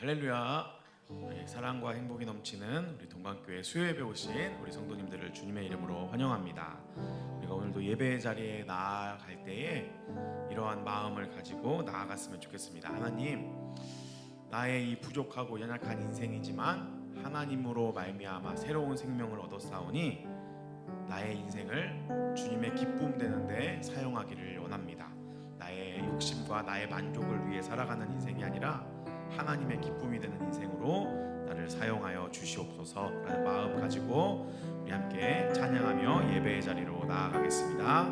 할렐루야. 사랑과 행복이 넘치는 우리 동방교회 수요예배 오신 우리 성도님들을 주님의 이름으로 환영합니다. 우리가 오늘도 예배의 자리에 나아갈 때에 이러한 마음을 가지고 나아갔으면 좋겠습니다. 하나님, 나의 이 부족하고 연약한 인생이지만 하나님으로 말미암아 새로운 생명을 얻었사오니 나의 인생을 주님의 기쁨 되는 데 사용하기를 원합니다. 나의 욕심과 나의 만족을 위해 살아가는 인생이 아니라 하나님의 기쁨이 되는 인생으로 나를 사용하여 주시옵소서라는 마음 가지고 우리 함께 찬양하며 예배의 자리로 나아가겠습니다.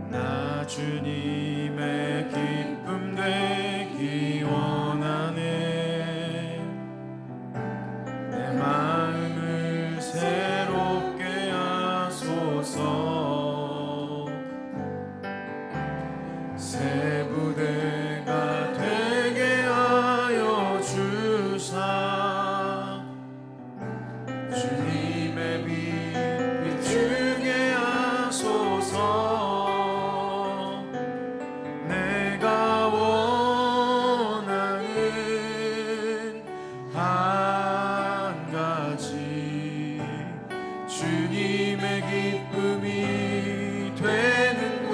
나 주님의 기쁨 되기 원하네. 내 마음을 새롭게 하소서. 새 부대가 되게 하여 주사. 주님의 빛 비추게 하소서. 내가 원하는 한 가지, 주님의 기쁨이 되는 것.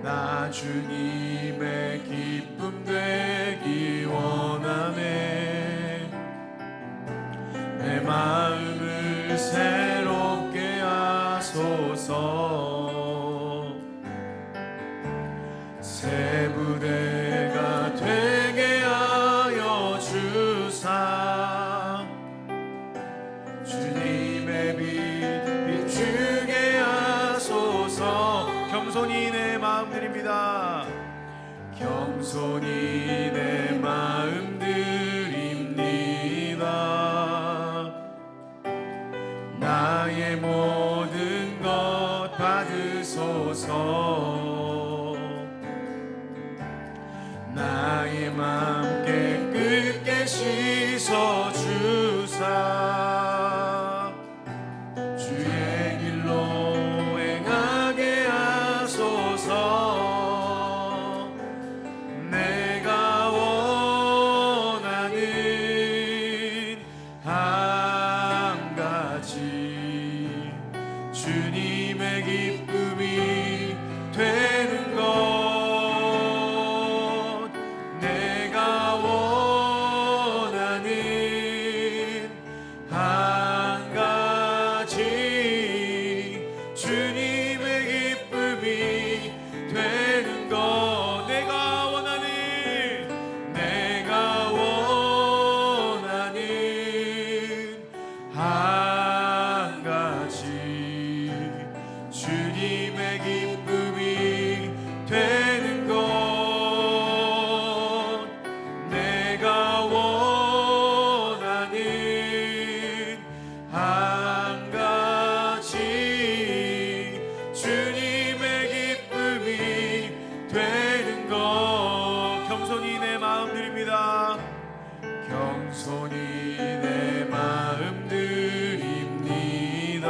나 주님의 기쁨 되기 원하네. 내 마음을 새롭게 하소서. 새 부대가 되게 하여 주사. 주님의 빛 비추게 하소서. 겸손히 내 마음 드립니다. 겸손히 내 마음 드립니다. 나의 모든 것 받으소서. 나의 마음 깨끗게 씻어 주사. 주의 길로 내가 원하는 한 가지, 주님의 기쁨이 되는 것. 내가 원하는 한 가지, 주님의 기쁨이 되는 것. 겸손히 내 마음 드립니다.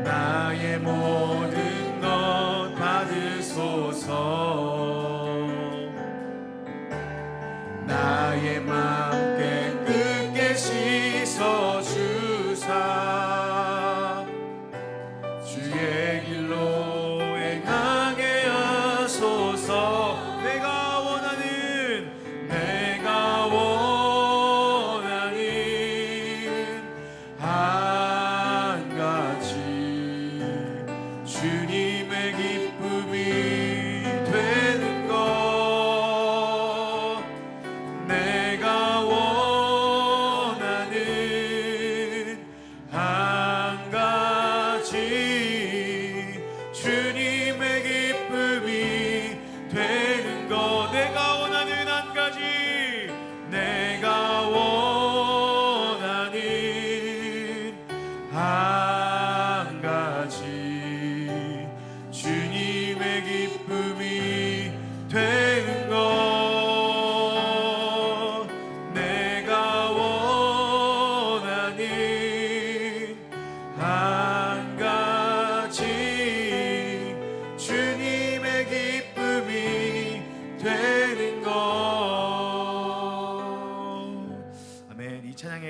나의 모든 것 받으소서. 나의 마음 깨끗게 씻어 주사. 주의 길로 행하게 하소서. 내가 원하는 한 가지, 주님의 기쁨이 되는 것. 내가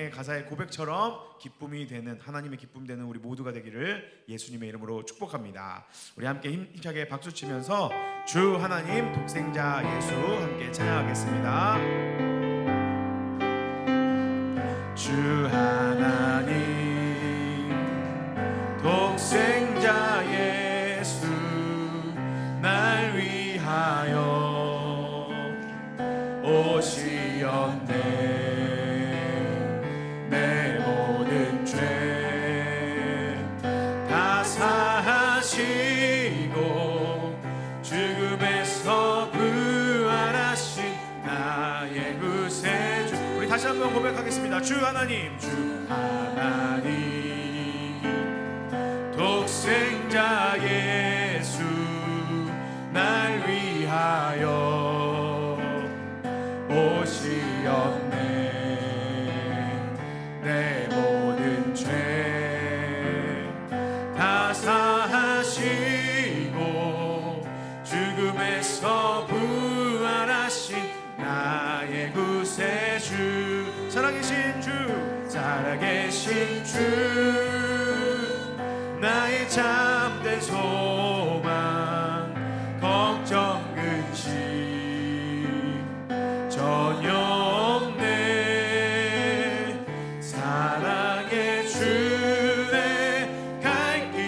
찬양의 가사의 고백처럼 기쁨이 되는, 하나님의 기쁨 되는 우리 모두가 되기를 예수님의 이름으로 축복합니다. 우리 함께 힘차게 박수 치면서 주 하나님 독생자 예수 함께 찬양하겠습니다. 주 하나님 독생자 예수 날 위하여 오시었네. 내 모든 죄 다 사하시고 죽음에서 부활하신 나의 구세주. 우리 다시 한번 고백하겠습니다. 주 하나님 독생자 예수 날 위하여 오시었네. 내 모든 죄 다 사하시고 죽음에서 부활하신 나의 구세주. 살아계신 주 나의 참된 소망 걱정 근심 전혀 없네. 사랑의 주내 갈 길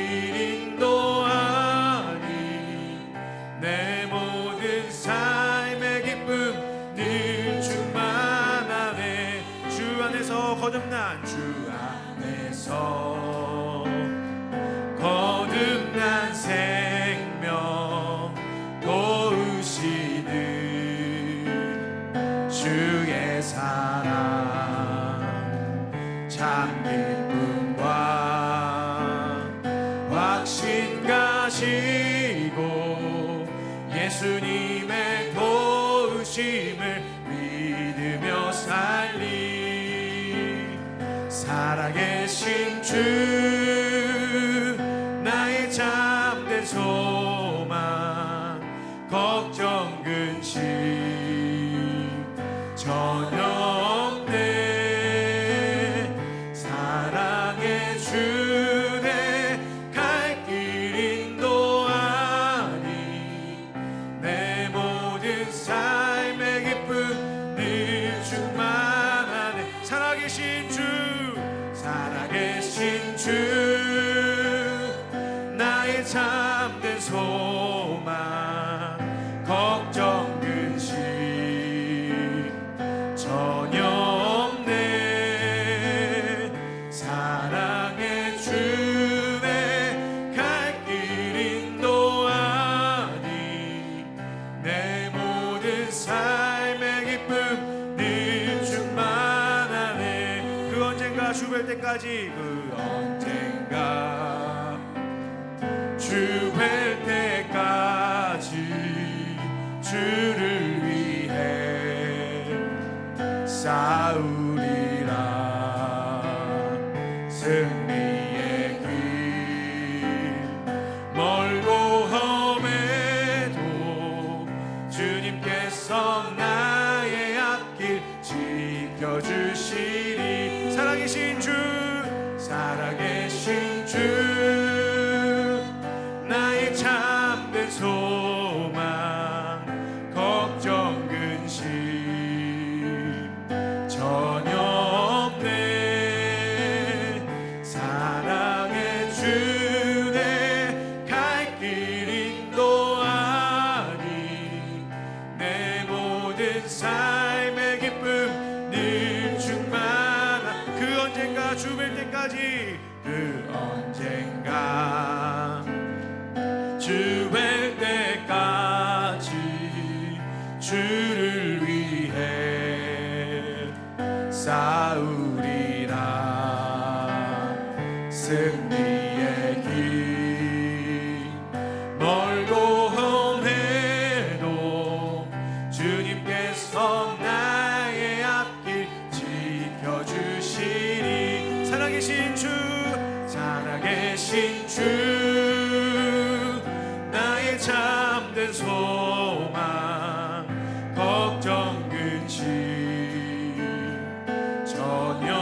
인도하니 내 모든 삶의 기쁨 늘 충만하네. 주 안에서 거듭난 거듭난 생명 도우시는 주의 사랑 참 기쁨과 확신 가지고 예수님의 도우심을 믿으며 살리. 살아계신 주 나의 참된 소망 걱정 근심 전혀 없네. 사랑의 주내 갈 길 인도하니 내 모든 삶의 기쁨 늘 충만하네. 살아계신 주 나의 참된 소망 걱정 근심 전혀 없네. 사랑의 주내 갈 길 인도하니 내 모든 삶의 기쁨 늘 충만하네. 그 언젠가 주 뵐 때까지 주 뵐 때까지 주를 위해 싸우리라. 승리의 길 멀고 험해도 주님께서 나의 앞길 지켜주시리. 살아계신 주 나의 참된 소망 걱정 근심 전혀 없네. 사랑의 주내 갈 길 인도하니 내 모든 삶의 기쁨 늘 충만한. 그 언젠가 주 뵐 때까지 주 뵐 때까지 주를 위해 싸우리라. 승리의 길 멀고 험해도 주님께서 나의 앞길 지켜주시리. 살아계신 주 나의 참된 소망 걱정 근심 전혀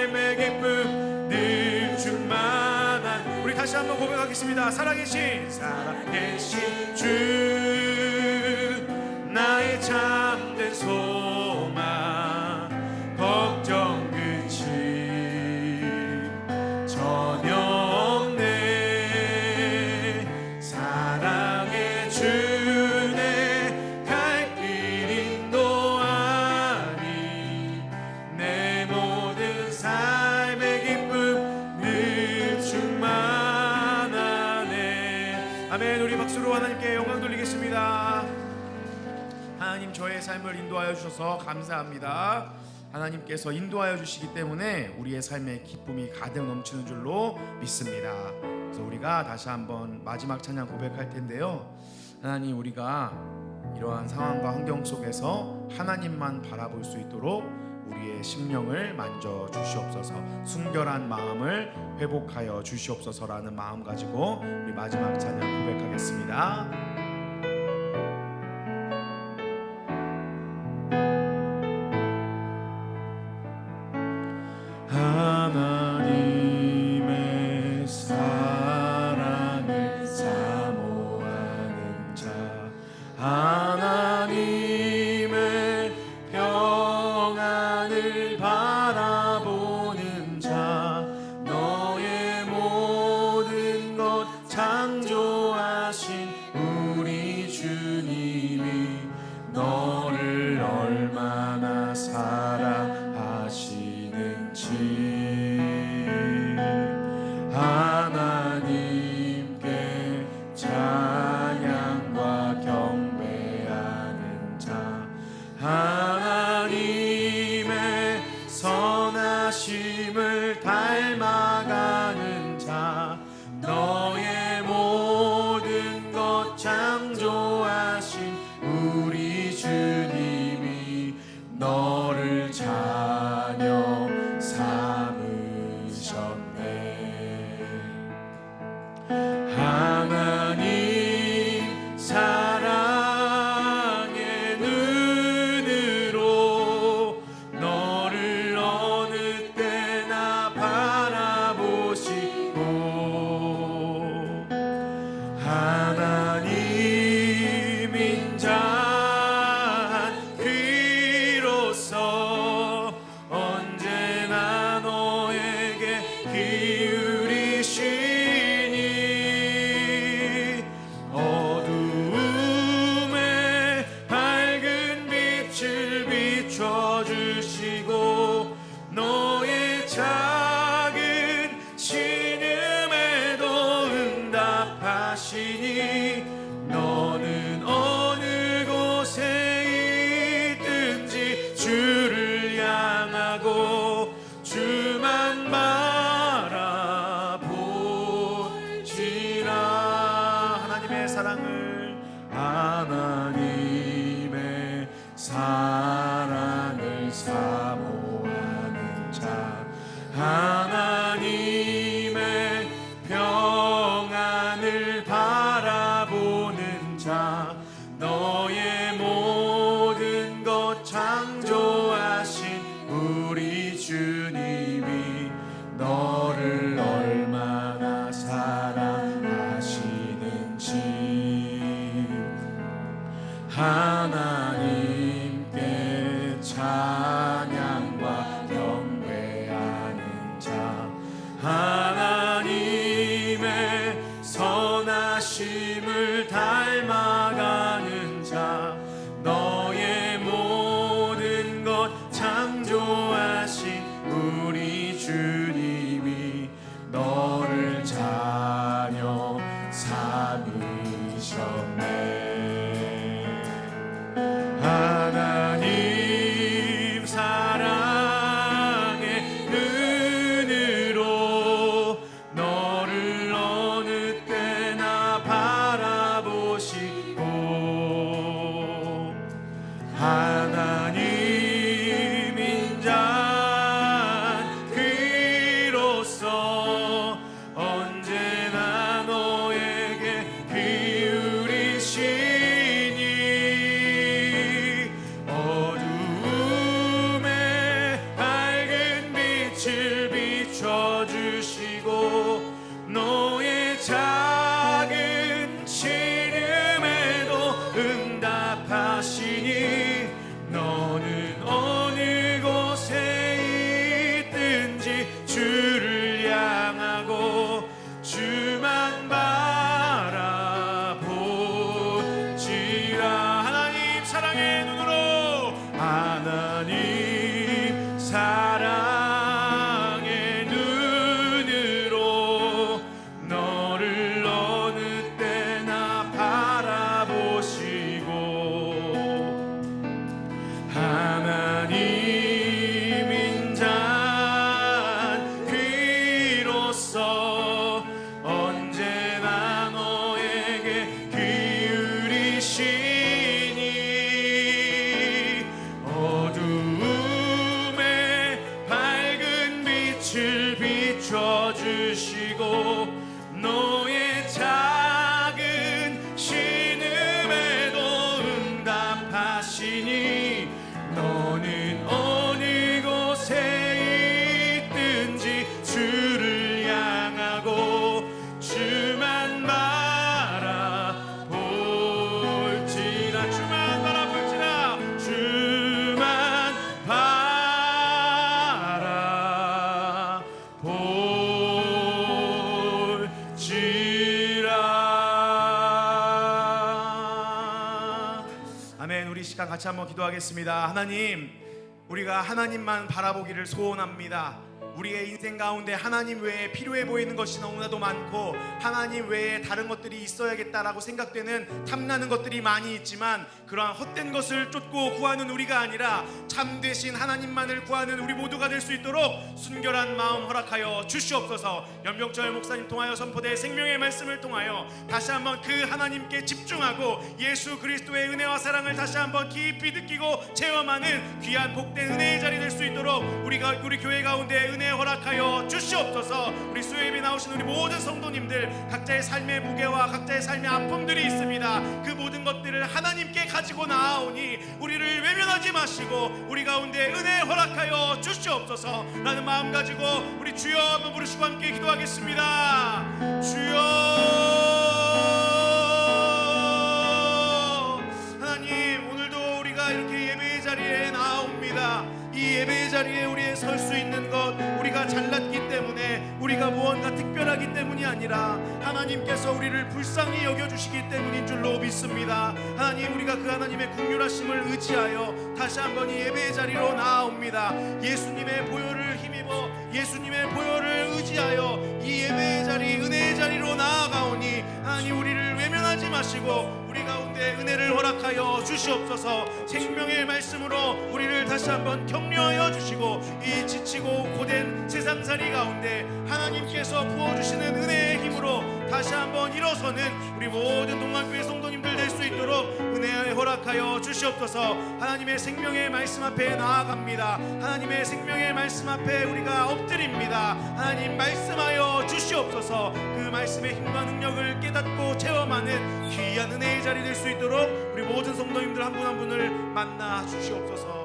삶의 기쁨 늘 충만한 우리 다시 한번 고백하겠습니다. 살아계신 주 나의 참된 소망 걱정 끝이 전혀 없네. 사랑의 주네 갈 길 인도하니 내 모든 삶의 기쁨 늘 충만하네. 아멘. 우리 박수로 하나님께 영광 돌리겠습니다. 하나님, 저의 삶을 인도하여 주셔서 감사합니다. 하나님께서 인도하여 주시기 때문에 우리의 삶에 기쁨이 가득 넘치는 줄로 믿습니다. 그래서 우리가 다시 한번 마지막 찬양 고백할 텐데요. 하나님, 우리가 이러한 상황과 환경 속에서 하나님만 바라볼 수 있도록 우리의 심령을 만져 주시옵소서. 순결한 마음을 회복하여 주시옵소서라는 마음 가지고 우리 마지막 찬양 고백하겠습니다. 하나님의 사랑을 사모하는 자, 하나님의 평안을 바라보는 자, 너의 모든 것 창조하신 우리 주님이 너를 얼마나 사랑하시는지 하나님께 찬양과 경배하는 자, 하나님의 선하심을 닮아가는 자, 너의 모든 것 창조하신 우리 주님이 너를 자녀 삼으셨네. 하나님 사랑의 눈으로 너를 어느 때나 바라보시고 하나님 인자한 귀로서 언제나 너에게 기울이시니 어두움에 밝은 빛을 비춰주시고 너의 작은 신음에도 응답하시니 너는 어느 곳에 있든지 주를 향하고 주만 바라보지라. 하나님의 사랑을 하나님의 사랑을 사모하는 자, 하나님의 평안을 바라보는 자, 너의 모든 것 창조하신 우리 주님이 너를 얼마나 사랑하시는지 하나님께 찬양과 경배하는 자, 하나님의 선하심을 닮아가는 자, 너의 모든 것 창조하신 우리 주님이 너를 자녀 삼으셨네. 하나님 사랑의 눈으로 너를 어느 때나 바라보시고 하나님 인자한 귀로서 빛을 비춰주시고 너의 작은 신음에도 응답하시니 너는 어느 곳에 있든지 주를 향하고 주만 바라볼지라 주만 바라볼지라 주만 바라볼지라. 아멘. 우리 시간 같이 한번 기도하겠습니다. 하나님, 우리가 하나님만 바라보기를 소원합니다. 우리의 인생 가운데 하나님 외에 필요해 보이는 것이 너무나도 많고 하나님 외에 다른 것들이 있어야겠다라고 생각되는 탐나는 것들이 많이 있지만 그러한 헛된 것을 쫓고 구하는 우리가 아니라 참되신 하나님만을 구하는 우리 모두가 될 수 있도록 순결한 마음 허락하여 주시옵소서. 연병철 목사님 통하여 선포된 생명의 말씀을 통하여 다시 한번 그 하나님께 집중하고 예수 그리스도의 은혜와 사랑을 다시 한번 깊이 느끼고 체험하는 귀한 복된 은혜의 자리 될 수 있도록 우리 교회 가운데 은혜 허락하여 주시옵소서. 우리 수요예배 나오신 우리 모든 성도님들 각자의 삶의 무게와 각자의 삶의 아픔들이 있습니다. 그 모든 것들을 하나님께 가지고 나아오니 우리를 외면하지 마시고 우리 가운데 은혜 허락하여 주시옵소서. 라는 마음 가지고 우리 주여 한번 부르시고 함께 기도하겠습니다. 주여, 하나님, 오늘도 우리가 이렇게 예배의 자리에 나옵니다. 이 예배의 자리에 우리 설 수 있는 것, 우리가 잘났기 때문에, 우리가 무언가 특별하기 때문이 아니라 하나님께서 우리를 불쌍히 여겨주시기 때문인 줄로 믿습니다. 하나님, 우리가 그 하나님의 긍휼하심을 의지하여 다시 한번 이 예배의 자리로 나아옵니다. 예수님의 보혈을 힘입어 예수님의 보혈을 의지하여 이 예배의 자리, 은혜의 자리로 나아가오니 하나님, 우리를 외면하지 마시고 우리 가운데 은혜를 허락하여 주시옵소서. 생명의 말씀으로 우리를 다시 한번 격려하여 주시고 이 지치고 고된 세상살이 가운데 하나님께서 부어주시는 은혜의 힘으로 다시 한번 일어서는 우리 모든 동안교회 성도님들 될 수 있도록 은혜 허락하여 주시옵소서. 하나님의 생명의 말씀 앞에 나아갑니다. 하나님의 생명의 말씀 앞에 우리가 엎드립니다. 하나님, 말씀하여 주시옵소서. 그 말씀의 힘과 능력을 깨닫고 체험하는 귀한 은혜의 자리 될 수 있도록 우리 모든 성도님들 한 분 한 분을 만나 주시옵소서.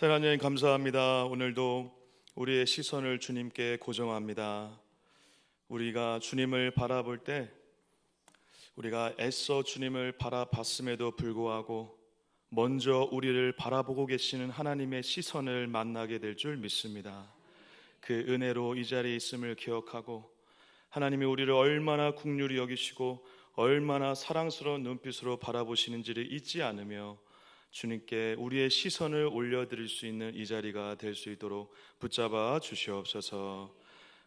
하나님, 감사합니다. 오늘도 우리의 시선을 주님께 고정합니다. 우리가 주님을 바라볼 때 우리가 애써 주님을 바라봤음에도 불구하고 먼저 우리를 바라보고 계시는 하나님의 시선을 만나게 될 줄 믿습니다. 그 은혜로 이 자리에 있음을 기억하고 하나님이 우리를 얼마나 긍휼히 여기시고 얼마나 사랑스러운 눈빛으로 바라보시는지를 잊지 않으며 주님께 우리의 시선을 올려드릴 수 있는 이 자리가 될 수 있도록 붙잡아 주시옵소서.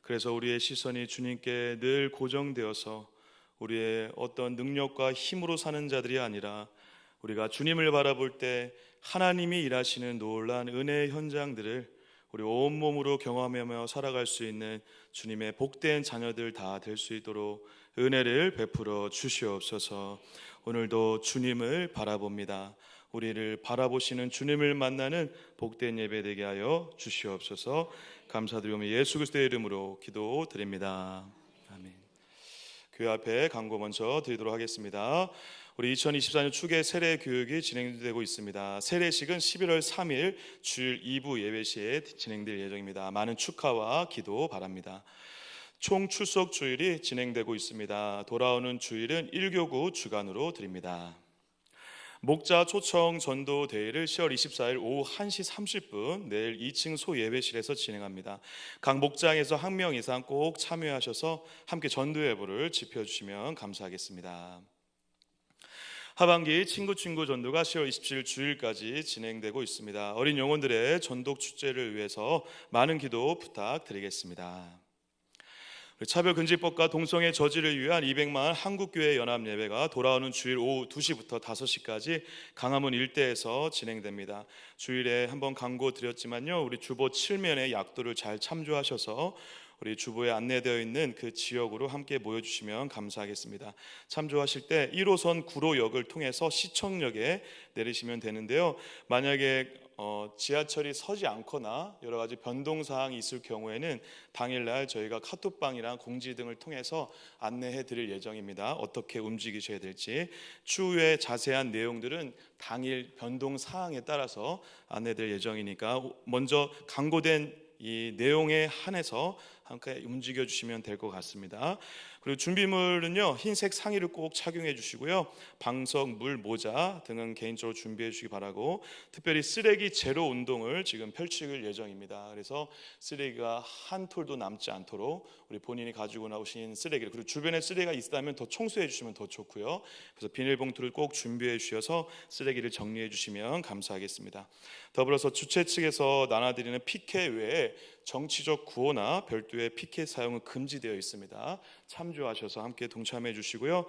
그래서 우리의 시선이 주님께 늘 고정되어서 우리의 어떤 능력과 힘으로 사는 자들이 아니라 우리가 주님을 바라볼 때 하나님이 일하시는 놀라운 은혜의 현장들을 우리 온몸으로 경험하며 살아갈 수 있는 주님의 복된 자녀들 다 될 수 있도록 은혜를 베풀어 주시옵소서. 오늘도 주님을 바라봅니다. 우리를 바라보시는 주님을 만나는 복된 예배 되게 하여 주시옵소서. 감사드리며 예수 그리스도의 이름으로 기도드립니다. 아멘. 교회 앞에 광고 먼저 드리도록 하겠습니다. 우리 2024년 추계 세례 교육이 진행되고 있습니다. 세례식은 11월 3일 주일 2부 예배 시에 진행될 예정입니다. 많은 축하와 기도 바랍니다. 총 출석 주일이 진행되고 있습니다. 돌아오는 주일은 1교구 주간으로 드립니다. 목자 초청 전도 대회를 10월 24일 오후 1시 30분 내일 2층 소예배실에서 진행합니다. 각 목장에서 한 명 이상 꼭 참여하셔서 함께 전도 예보를 지펴주시면 감사하겠습니다. 하반기 친구 전도가 10월 27일 주일까지 진행되고 있습니다. 어린 영혼들의 전독 축제를 위해서 많은 기도 부탁드리겠습니다. 차별금지법과 동성애 저지를 위한 200만 한국교회 연합예배가 돌아오는 주일 오후 2시부터 5시까지 강화문 일대에서 진행됩니다. 주일에 한번 광고 드렸지만요, 우리 주보 7면의 약도를 잘 참조하셔서 우리 주보에 안내되어 있는 그 지역으로 함께 모여주시면 감사하겠습니다. 참조하실 때 1호선 구로역을 통해서 시청역에 내리시면 되는데요. 만약에 지하철이 서지 않거나 여러 가지 변동 사항이 있을 경우에는 당일날 저희가 카톡방이랑 공지 등을 통해서 안내해 드릴 예정입니다. 어떻게 움직이셔야 될지 추후에 자세한 내용들은 당일 변동 사항에 따라서 안내될 예정이니까 먼저 강구된 이 내용에 한해서 함께 움직여 주시면 될 것 같습니다. 그리고 준비물은요, 흰색 상의를 꼭 착용해 주시고요, 방석, 물, 모자 등은 개인적으로 준비해 주시기 바라고, 특별히 쓰레기 제로 운동을 지금 펼칠 예정입니다. 그래서 쓰레기가 한 톨도 남지 않도록 우리 본인이 가지고 나오신 쓰레기를, 그리고 주변에 쓰레기가 있다면 더 청소해 주시면 더 좋고요. 그래서 비닐봉투를 꼭 준비해 주셔서 쓰레기를 정리해 주시면 감사하겠습니다. 더불어서 주최 측에서 나눠드리는 피켓 외에 정치적 구호나 별도의 피켓 사용은 금지되어 있습니다. 참조하셔서 함께 동참해 주시고요.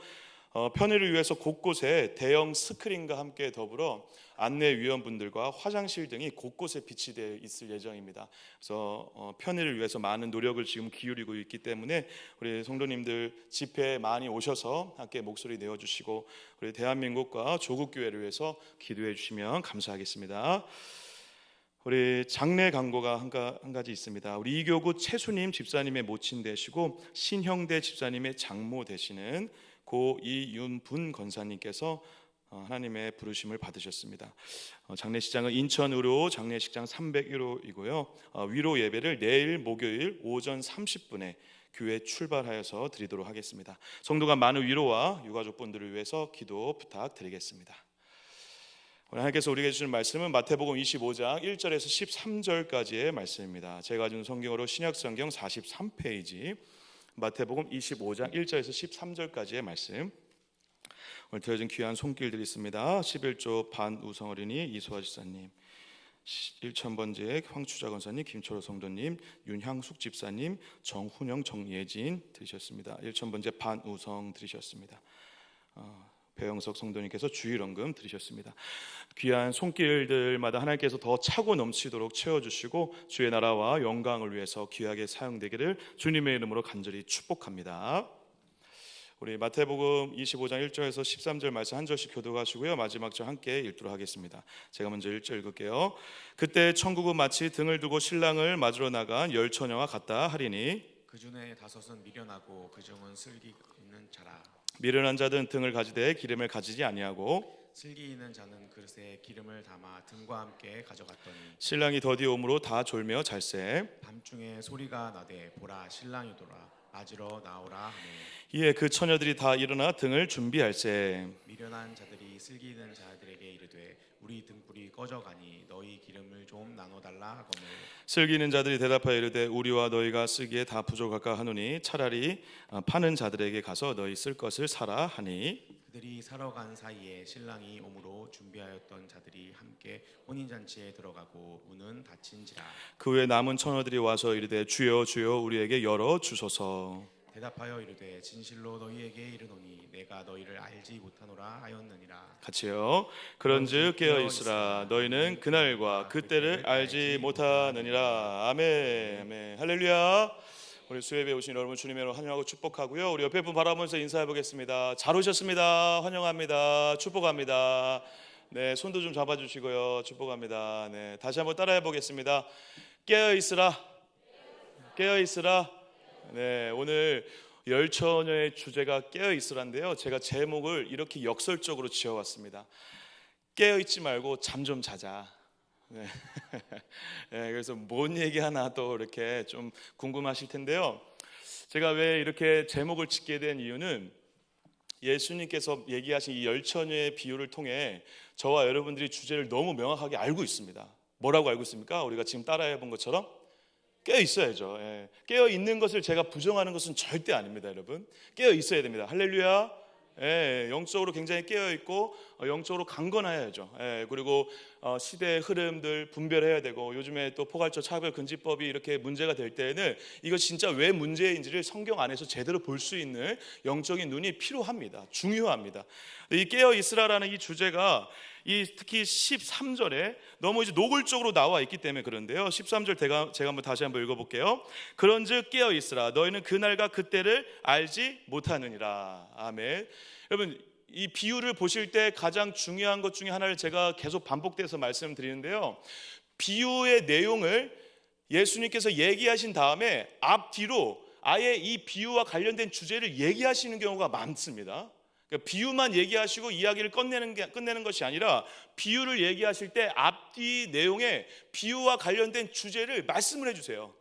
편의를 위해서 곳곳에 대형 스크린과 함께 더불어 안내위원분들과 화장실 등이 곳곳에 비치되어 있을 예정입니다. 그래서 편의를 위해서 많은 노력을 지금 기울이고 있기 때문에 우리 성도님들 집회에 많이 오셔서 함께 목소리 내어주시고 우리 대한민국과 조국교회를 위해서 기도해 주시면 감사하겠습니다. 우리 장례 광고가 한 가지 있습니다. 우리 이교구 최수님 집사님의 모친 되시고 신형대 집사님의 장모 되시는 고 이윤분 권사님께서 하나님의 부르심을 받으셨습니다. 장례식장은 인천으로 장례식장 301호이고요. 위로 예배를 내일 목요일 오전 30분에 교회 출발하여서 드리도록 하겠습니다. 성도가 많은 위로와 유가족분들을 위해서 기도 부탁드리겠습니다. 오늘 하나님께서 우리에게 주신 말씀은 마태복음 25장 1절에서 13절까지의 말씀입니다. 제가 가진 성경으로 신약성경 43페이지 마태복음 25장 1절에서 13절까지의 말씀. 오늘 되어진 귀한 손길들이 있습니다. 11조 반우성 어린이 이소아 집사님, 1000번째 황추자 권사님, 김철호 성도님, 윤향숙 집사님, 정훈영 정예진 들으셨습니다. 1000번째 반우성 들으셨습니다. 배영석 성도님께서 주일원금 드리셨습니다. 귀한 손길들마다 하나님께서 더 차고 넘치도록 채워주시고 주의 나라와 영광을 위해서 귀하게 사용되기를 주님의 이름으로 간절히 축복합니다. 우리 마태복음 25장 1절에서 13절 말씀 한 절씩 교독하시고요, 마지막 절 함께 읽도록 하겠습니다. 제가 먼저 1절 읽을게요. 그때 천국은 마치 등을 두고 신랑을 맞으러 나간 열 처녀와 같다 하리니 그 중에 5은 미련하고 그 중은 슬기 있는 자라. 미련한 자들은 등을 가지되 기름을 가지지 아니하고 슬기 있는 자는 그릇에 기름을 담아 등과 함께 가져갔더니 신랑이 더디 오므로 다 졸며 잘세. 밤중에 소리가 나되 보라 신랑이더라 맞으러 나오라 하네. 이에 그 처녀들이 다 일어나 등을 준비할세. 미련한 자들이 슬기 있는 자들에게 이르되 우리 등불이 꺼져가니 너희 기름을 좀 나눠달라 하거늘 슬기 있는 자들이 대답하여 이르되 우리와 너희가 쓰기에 다 부족할까 하노니 차라리 파는 자들에게 가서 너희 쓸 것을 사라 하니 그들이 사러 간 사이에 신랑이 오므로 준비하였던 자들이 함께 혼인잔치에 들어가고 문은 닫힌지라. 그 후에 남은 처녀들이 와서 이르되 주여 주여 우리에게 열어 주소서. 대답하여 이르되 진실로 너희에게 이르노니 내가 너희를 알지 못하노라 하였느니라. 같이요. 그런즉 깨어 있으라 너희는 그날과 그때를 알지 못하느니라. 아멘. 아멘. 할렐루야. 우리 수협에 오신 여러분 주님의 이름으로 환영하고 축복하고요. 우리 옆에 분 바라보면서 인사해 보겠습니다. 잘 오셨습니다. 환영합니다. 축복합니다. 네, 손도 좀 잡아주시고요. 축복합니다. 네, 다시 한번 따라해 보겠습니다. 깨어 있으라. 깨어 있으라. 네, 오늘 열 처녀의 주제가 깨어 있으라인데요. 제가 제목을 이렇게 역설적으로 지어왔습니다. 깨어 있지 말고 잠 좀 자자. 네. 네, 그래서 뭔 얘기 하나 또 이렇게 좀 궁금하실 텐데요. 제가 왜 이렇게 제목을 짓게 된 이유는 예수님께서 얘기하신 이 열 처녀의 비유를 통해 저와 여러분들이 주제를 너무 명확하게 알고 있습니다. 뭐라고 알고 있습니까? 우리가 지금 따라해 본 것처럼 깨어 있어야죠. 예. 깨어 있는 것을 제가 부정하는 것은 절대 아닙니다, 여러분. 깨어 있어야 됩니다. 할렐루야. 예, 영적으로 굉장히 깨어 있고 영적으로 강건해야죠. 예, 그리고 시대의 흐름들 분별해야 되고 요즘에 또 포괄적 차별금지법이 이렇게 문제가 될 때에는 이거 진짜 왜 문제인지를 성경 안에서 제대로 볼 수 있는 영적인 눈이 필요합니다. 중요합니다. 이 깨어 있으라라는 이 주제가 특히 13절에 너무 이제 노골적으로 나와 있기 때문에 그런데요. 13절 제가 다시 한번 읽어볼게요. 그런즉 깨어 있으라. 너희는 그날과 그때를 알지 못하느니라. 아멘. 여러분, 이 비유를 보실 때 가장 중요한 것 중에 하나를 제가 계속 반복돼서 말씀드리는데요. 비유의 내용을 예수님께서 얘기하신 다음에 앞뒤로 아예 이 비유와 관련된 주제를 얘기하시는 경우가 많습니다. 그러니까 비유만 얘기하시고 이야기를 끝내는 것이 아니라 비유를 얘기하실 때 앞뒤 내용에 비유와 관련된 주제를 말씀을 해주세요.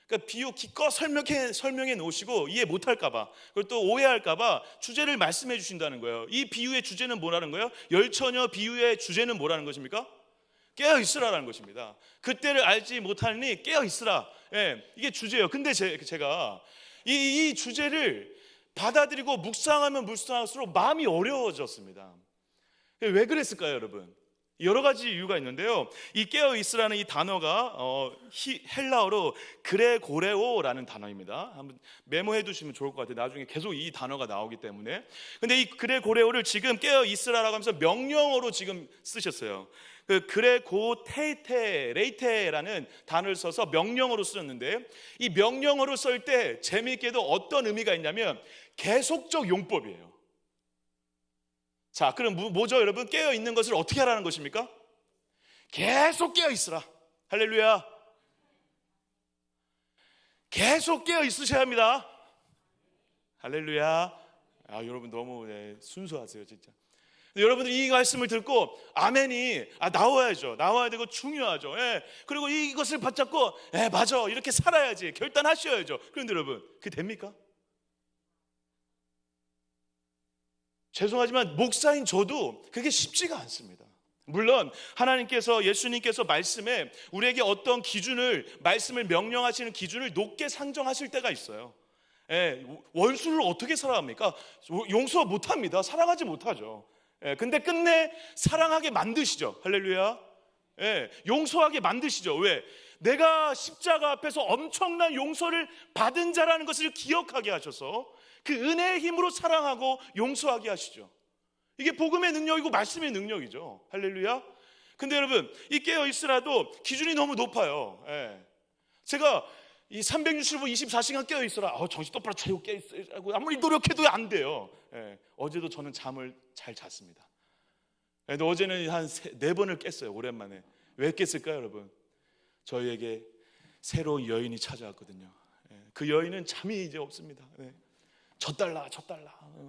그러니까 비유 기껏 설명해 놓으시고 이해 못할까봐, 그리고 또 오해할까봐 주제를 말씀해 주신다는 거예요. 이 비유의 주제는 뭐라는 거예요? 열처녀 비유의 주제는 뭐라는 것입니까? 깨어 있으라라는 것입니다. 그때를 알지 못하니 깨어 있으라. 예, 이게 주제예요. 근데 제가 이 주제를 받아들이고 묵상하면 묵상할수록 마음이 어려워졌습니다. 왜 그랬을까요, 여러분? 여러 가지 이유가 있는데요. 이 깨어 있으라는 이 단어가 헬라어로 그레고레오라는 단어입니다. 한번 메모해 두시면 좋을 것 같아요. 나중에 계속 이 단어가 나오기 때문에. 근데 이 그레고레오를 지금 깨어 있으라라고 하면서 명령어로 지금 쓰셨어요. 그 그레고테이테레이테라는 단어를 써서 명령어로 쓰셨는데, 이 명령어로 쓸 때 재미있게도 어떤 의미가 있냐면 계속적 용법이에요. 자, 그럼 뭐죠, 여러분? 깨어 있는 것을 어떻게 하라는 것입니까? 계속 깨어 있으라. 할렐루야. 계속 깨어 있으셔야 합니다. 할렐루야. 여러분 너무 순수하세요, 진짜. 여러분들이 이 말씀을 듣고 아멘이 나와야죠. 나와야 되고 중요하죠. 그리고 이것을 붙잡고 맞아, 이렇게 살아야지 결단하셔야죠. 그런데 여러분, 그게 됩니까? 죄송하지만 목사인 저도 그게 쉽지가 않습니다. 물론 하나님께서, 예수님께서 말씀에 우리에게 어떤 말씀을 명령하시는 기준을 높게 상정하실 때가 있어요. 원수를 어떻게 사랑합니까? 용서 못합니다. 사랑하지 못하죠. 근데 끝내 사랑하게 만드시죠. 할렐루야. 용서하게 만드시죠. 왜? 내가 십자가 앞에서 엄청난 용서를 받은 자라는 것을 기억하게 하셔서 그 은혜의 힘으로 사랑하고 용서하게 하시죠. 이게 복음의 능력이고 말씀의 능력이죠. 할렐루야. 근데 여러분, 이 깨어있으라도 기준이 너무 높아요. 제가 이 365, 24시간 깨어있으라, 정신 똑바로 차리고 깨어있으라고 아무리 노력해도 안 돼요. 어제도 저는 잠을 잘 잤습니다. 근데 어제는 한 4번을 깼어요. 오랜만에. 왜 깼을까요, 여러분? 저희에게 새로운 여인이 찾아왔거든요. 그 여인은 잠이 이제 없습니다. 젖달라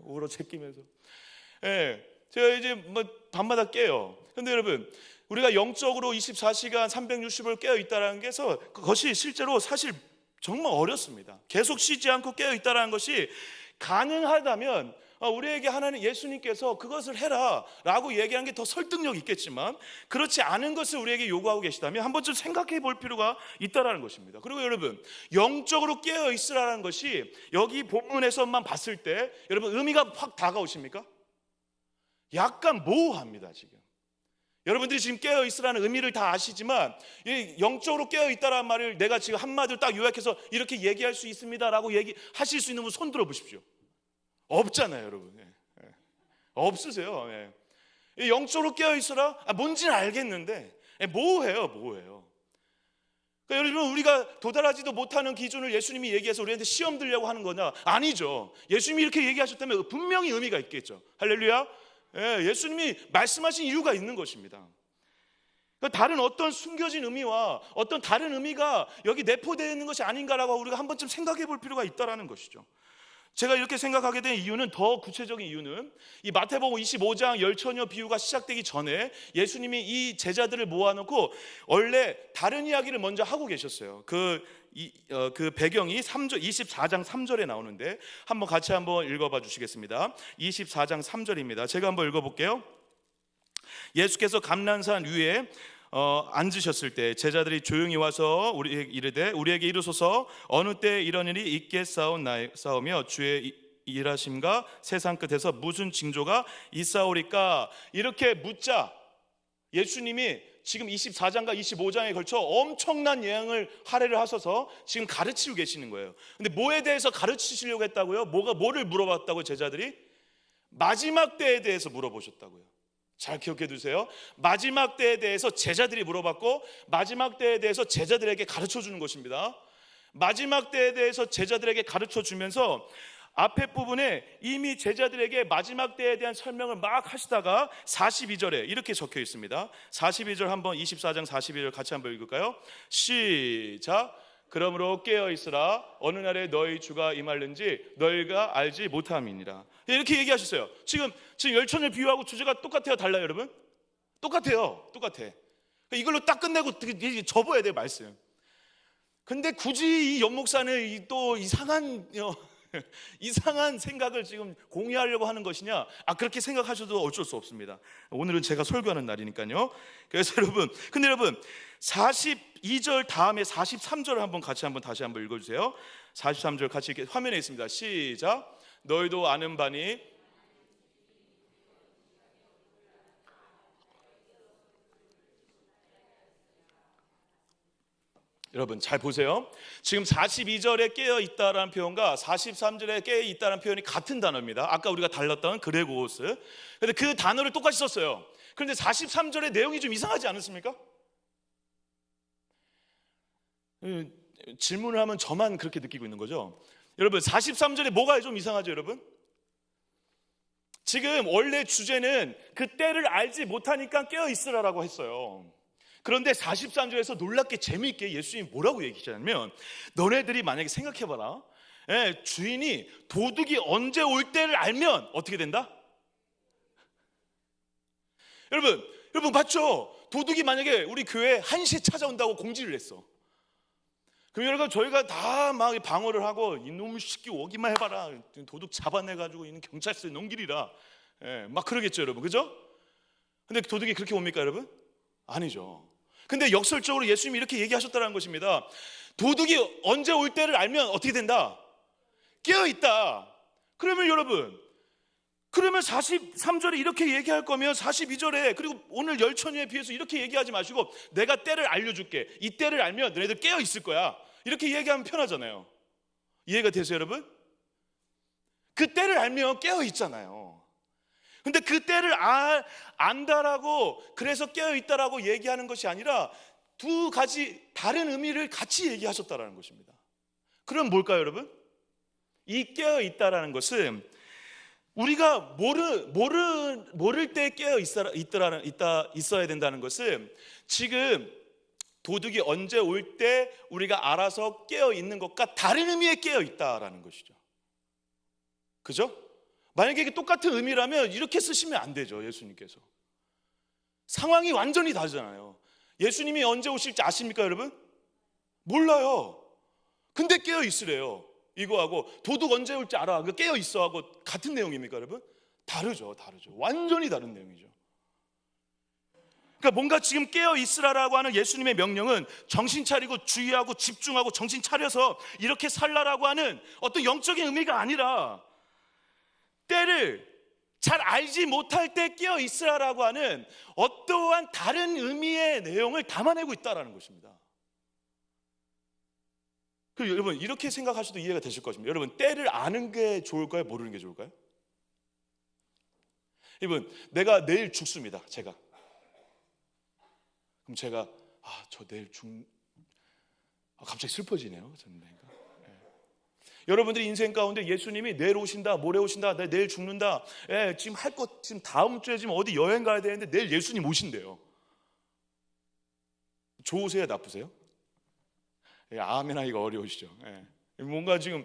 울어 제끼면서. 제가 이제 밤마다 깨요. 근데 여러분, 우리가 영적으로 24시간 360을 깨어 있다라는 게서 그것이 실제로 사실 정말 어렵습니다. 계속 쉬지 않고 깨어 있다라는 것이 가능하다면 우리에게 하나님, 예수님께서 그것을 해라 라고 얘기하는 게 더 설득력 있겠지만, 그렇지 않은 것을 우리에게 요구하고 계시다면 한 번쯤 생각해 볼 필요가 있다라는 것입니다. 그리고 여러분, 영적으로 깨어 있으라는 것이 여기 본문에서만 봤을 때 여러분 의미가 확 다가오십니까? 약간 모호합니다. 지금 여러분들이 지금 깨어 있으라는 의미를 다 아시지만, 영적으로 깨어 있다라는 말을 내가 지금 한마디로 딱 요약해서 이렇게 얘기할 수 있습니다라고 얘기하실 수 있는 분 손 들어 보십시오. 없잖아요, 여러분. 없으세요. 영적으로 깨어 있어라, 뭔지는 알겠는데 모호해요. 그러니까 여러분, 우리가 도달하지도 못하는 기준을 예수님이 얘기해서 우리한테 시험 들려고 하는 거냐? 아니죠. 예수님이 이렇게 얘기하셨다면 분명히 의미가 있겠죠. 할렐루야. 예수님이 말씀하신 이유가 있는 것입니다. 그러니까 다른 어떤 숨겨진 의미와 어떤 다른 의미가 여기 내포되어 있는 것이 아닌가라고 우리가 한 번쯤 생각해 볼 필요가 있다는 것이죠. 제가 이렇게 생각하게 된 이유는, 더 구체적인 이유는, 이 마태복음 25장 열처녀 비유가 시작되기 전에 예수님이 이 제자들을 모아놓고 원래 다른 이야기를 먼저 하고 계셨어요. 그 배경이 24장 3절에 나오는데 한번 같이 한번 읽어봐 주시겠습니다. 24장 3절입니다. 제가 한번 읽어볼게요. 예수께서 감난산 위에 앉으셨을 때 제자들이 조용히 와서 우리에게 이르되, 우리에게 이르소서 어느 때 이런 일이 있겠사오며 주의 일하심과 세상 끝에서 무슨 징조가 있사오리까? 이렇게 묻자 예수님이 지금 24장과 25장에 걸쳐 엄청난 예언을 할애를 하셔서 지금 가르치고 계시는 거예요. 근데 뭐에 대해서 가르치시려고 했다고요? 뭐를 물어봤다고? 제자들이 마지막 때에 대해서 물어보셨다고요. 잘 기억해 두세요. 마지막 때에 대해서 제자들이 물어봤고 마지막 때에 대해서 제자들에게 가르쳐 주는 것입니다. 마지막 때에 대해서 제자들에게 가르쳐 주면서 앞에 부분에 이미 제자들에게 마지막 때에 대한 설명을 막 하시다가 42절에 이렇게 적혀 있습니다. 42절 한번 24장 42절 같이 한번 읽을까요? 시작. 그러므로 깨어있으라. 어느 날에 너희 주가 임할는지 너희가 알지 못함이니라. 이렇게 얘기하셨어요. 지금 열천을 비유하고 주제가 똑같아요, 달라요, 여러분? 똑같아요. 이걸로 딱 끝내고 접어야 돼요, 말씀. 근데 굳이 이 연목사는 또 이상한 생각을 지금 공유하려고 하는 것이냐? 그렇게 생각하셔도 어쩔 수 없습니다. 오늘은 제가 설교하는 날이니까요. 그래서 근데 여러분 42절 다음에 43절을 한번 같이 다시 한번 읽어주세요. 43절 같이 이렇게 화면에 있습니다. 시작. 너희도 아는 바니 여러분 잘 보세요. 지금 42절에 깨어있다라는 표현과 43절에 깨어있다라는 표현이 같은 단어입니다. 아까 우리가 달랐던 그레고스. 그런데 그 단어를 똑같이 썼어요. 그런데 43절의 내용이 좀 이상하지 않습니까? 질문을 하면 저만 그렇게 느끼고 있는 거죠. 여러분 43절에 뭐가 좀 이상하죠, 여러분? 지금 원래 주제는 그 때를 알지 못하니까 깨어있으라라고 했어요. 그런데 43절에서 놀랍게 재미있게 예수님이 뭐라고 얘기하냐면 너네들이 만약에 생각해봐라. 주인이 도둑이 언제 올 때를 알면 어떻게 된다? 여러분 맞죠? 도둑이 만약에 우리 교회에 1시에 찾아온다고 공지를 했어. 그럼 여러분 저희가 다 막 방어를 하고 이놈의 새끼 오기만 해봐라. 도둑 잡아내가지고 있는 경찰서에 넘기리라. 막 그러겠죠, 여러분. 그죠? 근데 도둑이 그렇게 옵니까, 여러분? 아니죠. 근데 역설적으로 예수님이 이렇게 얘기하셨다는 것입니다. 도둑이 언제 올 때를 알면 어떻게 된다? 깨어있다. 그러면 여러분, 그러면 43절에 이렇게 얘기할 거면 42절에 그리고 오늘 열천위에 비해서 이렇게 얘기하지 마시고 내가 때를 알려줄게. 이 때를 알면 너희들 깨어있을 거야. 이렇게 얘기하면 편하잖아요. 이해가 되세요, 여러분? 그 때를 알면 깨어있잖아요. 근데 그 때를 안다라고 그래서 깨어있다라고 얘기하는 것이 아니라 두 가지 다른 의미를 같이 얘기하셨다라는 것입니다. 그럼 뭘까요, 여러분? 이 깨어있다라는 것은 우리가 모를 때 있어야 된다는 것은 지금 도둑이 언제 올 때 우리가 알아서 깨어있는 것과 다른 의미의 깨어있다라는 것이죠. 그죠? 만약에 이게 똑같은 의미라면 이렇게 쓰시면 안 되죠. 예수님께서 상황이 완전히 다르잖아요. 예수님이 언제 오실지 아십니까, 여러분? 몰라요. 근데 깨어 있으래요. 이거하고 도둑 언제 올지 알아. 깨어 있어 하고 같은 내용입니까, 여러분? 다르죠. 완전히 다른 내용이죠. 그러니까 뭔가 지금 깨어 있으라라고 하는 예수님의 명령은 정신 차리고 주의하고 집중하고 정신 차려서 이렇게 살라라고 하는 어떤 영적인 의미가 아니라 때를 잘 알지 못할 때 깨어 있으라라고 하는 어떠한 다른 의미의 내용을 담아내고 있다라는 것입니다. 그리고 여러분 이렇게 생각하셔도 이해가 되실 것입니다. 여러분 때를 아는 게 좋을까요? 모르는 게 좋을까요? 여러분 내가 내일 죽습니다. 제가 그럼 제가 저 내일 갑자기 슬퍼지네요. 저는 여러분들이 인생 가운데 예수님이 내일 오신다, 모레 오신다, 내일 죽는다. 지금 할 것 지금 다음 주에 지금 어디 여행 가야 되는데 내일 예수님 오신대요. 좋으세요, 나쁘세요? 아멘 하기가 어려우시죠. 뭔가 지금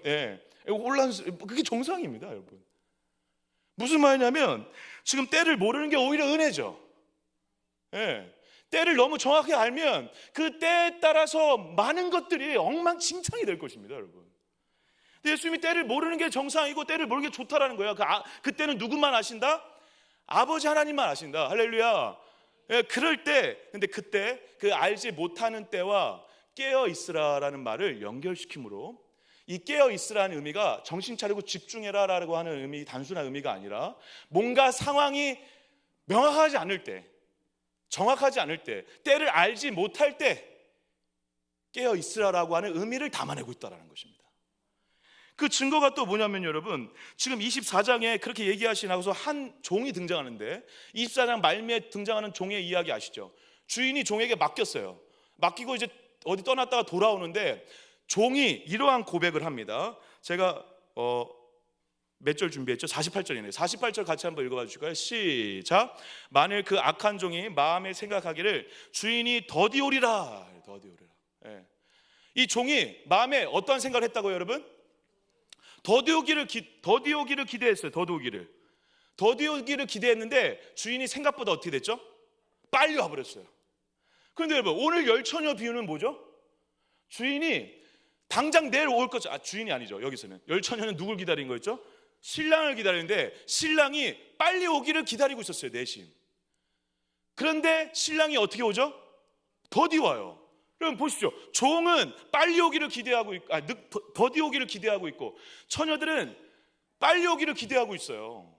그게 정상입니다, 여러분. 무슨 말이냐면 지금 때를 모르는 게 오히려 은혜죠. 때를 너무 정확히 알면 그 때에 따라서 많은 것들이 엉망진창이 될 것입니다, 여러분. 예수님이 때를 모르는 게 정상이고 때를 모르는 게 좋다라는 거예요. 그때는 누구만 아신다? 아버지 하나님만 아신다. 할렐루야. 그럴 때, 근데 그때 그 알지 못하는 때와 깨어 있으라라는 말을 연결시킴으로 이 깨어 있으라는 의미가 정신 차리고 집중해라라고 하는 의미, 단순한 의미가 아니라 뭔가 상황이 명확하지 않을 때, 정확하지 않을 때, 때를 알지 못할 때 깨어 있으라라고 하는 의미를 담아내고 있다라는 것입니다. 그 증거가 또 뭐냐면 여러분, 지금 24장에 그렇게 얘기하시나서 한 종이 등장하는데 24장 말미에 등장하는 종의 이야기 아시죠? 주인이 종에게 맡겼어요. 맡기고 이제 어디 떠났다가 돌아오는데 종이 이러한 고백을 합니다. 제가 몇 절 준비했죠? 48절이네요. 48절 같이 한번 읽어봐 주실까요? 시작. 만일 그 악한 종이 마음에 생각하기를 주인이 더디오리라. 예. 이 종이 마음에 어떠한 생각을 했다고요, 여러분? 더디오기를 기대했어요. 더디오기를 기대했는데 주인이 생각보다 어떻게 됐죠? 빨리 와버렸어요. 그런데 여러분, 오늘 열처녀 비유는 뭐죠? 주인이 당장 내일 올 거죠. 주인이 아니죠. 여기서는 열처녀는 누굴 기다린 거였죠? 신랑을 기다리는데 신랑이 빨리 오기를 기다리고 있었어요. 내심. 그런데 신랑이 어떻게 오죠? 더디 와요. 여러분 보십시오. 종은 빨리 오기를 기대하고 있고, 더디 오기를 기대하고 있고, 처녀들은 빨리 오기를 기대하고 있어요.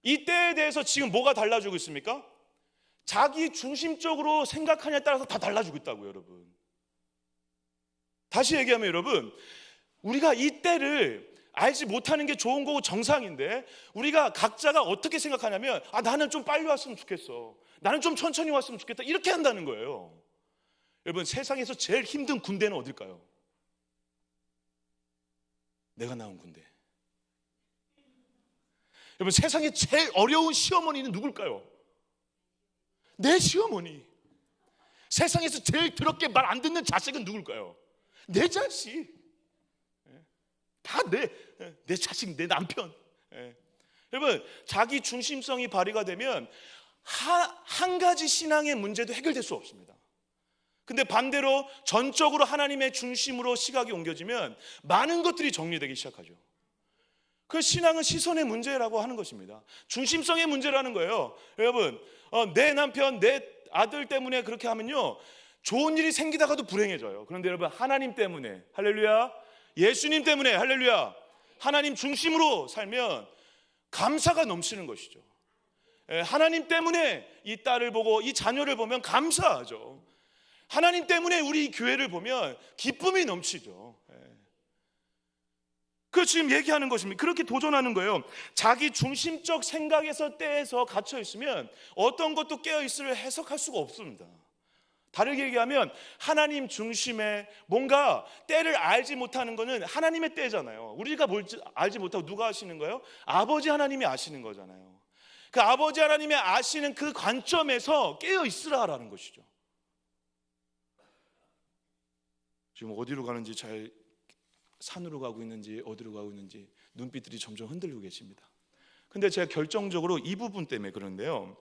이 때에 대해서 지금 뭐가 달라지고 있습니까? 자기 중심적으로 생각하냐에 따라서 다 달라지고 있다고요, 여러분. 다시 얘기하면 여러분, 우리가 이 때를 알지 못하는 게 좋은 거고 정상인데, 우리가 각자가 어떻게 생각하냐면, 나는 좀 빨리 왔으면 좋겠어, 나는 좀 천천히 왔으면 좋겠다, 이렇게 한다는 거예요. 여러분, 세상에서 제일 힘든 군대는 어딜까요? 내가 나온 군대. 여러분, 세상에 제일 어려운 시어머니는 누굴까요? 내 시어머니. 세상에서 제일 더럽게 말 안 듣는 자식은 누굴까요? 내 자식. 다 내 자식, 내 남편. 여러분, 자기 중심성이 발휘가 되면 한 가지 신앙의 문제도 해결될 수 없습니다. 근데 반대로 전적으로 하나님의 중심으로 시각이 옮겨지면 많은 것들이 정리되기 시작하죠. 그 신앙은 시선의 문제라고 하는 것입니다. 중심성의 문제라는 거예요. 여러분, 내 남편, 내 아들 때문에 그렇게 하면요, 좋은 일이 생기다가도 불행해져요. 그런데 여러분, 하나님 때문에, 할렐루야, 예수님 때문에, 할렐루야, 하나님 중심으로 살면 감사가 넘치는 것이죠. 하나님 때문에 이 딸을 보고 이 자녀를 보면 감사하죠. 하나님 때문에 우리 교회를 보면 기쁨이 넘치죠. 그 지금 얘기하는 것입니다. 그렇게 도전하는 거예요. 자기 중심적 생각에서 때에서 갇혀 있으면 어떤 것도 깨어 있을 해석할 수가 없습니다. 다르게 얘기하면 하나님 중심에 뭔가 때를 알지 못하는 것은 하나님의 때잖아요. 우리가 뭘 알지 못하고 누가 아시는 거예요? 아버지 하나님이 아시는 거잖아요. 그 아버지 하나님이 아시는 그 관점에서 깨어 있으라라는 것이죠. 지금 어디로 가는지, 잘 산으로 가고 있는지 어디로 가고 있는지 눈빛들이 점점 흔들리고 계십니다. 근데 제가 결정적으로 이 부분 때문에 그런데요,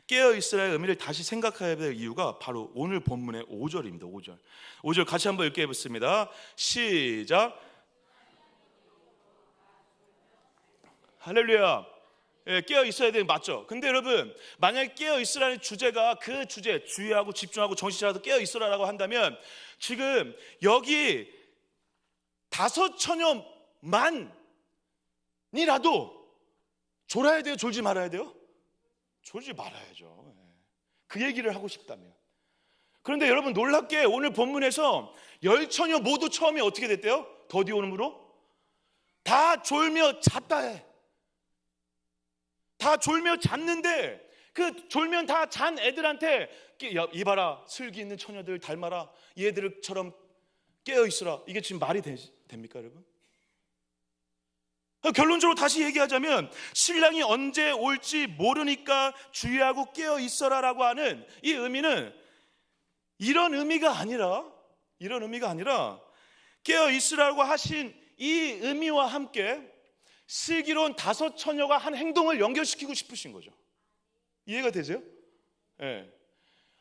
깨어있으라의 의미를 다시 생각해야 될 이유가 바로 오늘 본문의 5절입니다. 5절 같이 한번 읽겠습니다. 시작. 할렐루야. 깨어 있어야 되는 맞죠? 근데 여러분, 만약에 깨어 있으라는 주제가 그 주제, 주의하고 집중하고 정신 차려서 깨어 있으라라고 한다면, 지금 여기 5 처녀만이라도 졸아야 돼요? 졸지 말아야 돼요? 졸지 말아야죠. 그 얘기를 하고 싶다면. 그런데 여러분, 놀랍게 오늘 본문에서 10 처녀 모두 처음에 어떻게 됐대요? 더디오므로 다 졸며 잤다 해. 다 졸며 잤는데, 그 졸면 다 잔 애들한테 이봐라, 슬기 있는 처녀들 닮아라, 얘들처럼 깨어 있으라. 이게 지금 말이 됩니까, 여러분? 결론적으로 다시 얘기하자면, 신랑이 언제 올지 모르니까 주의하고 깨어 있어라라고 하는 이 의미는 이런 의미가 아니라 깨어 있으라고 하신 이 의미와 함께 슬기로운 5 처녀가 한 행동을 연결시키고 싶으신 거죠. 이해가 되세요? 네.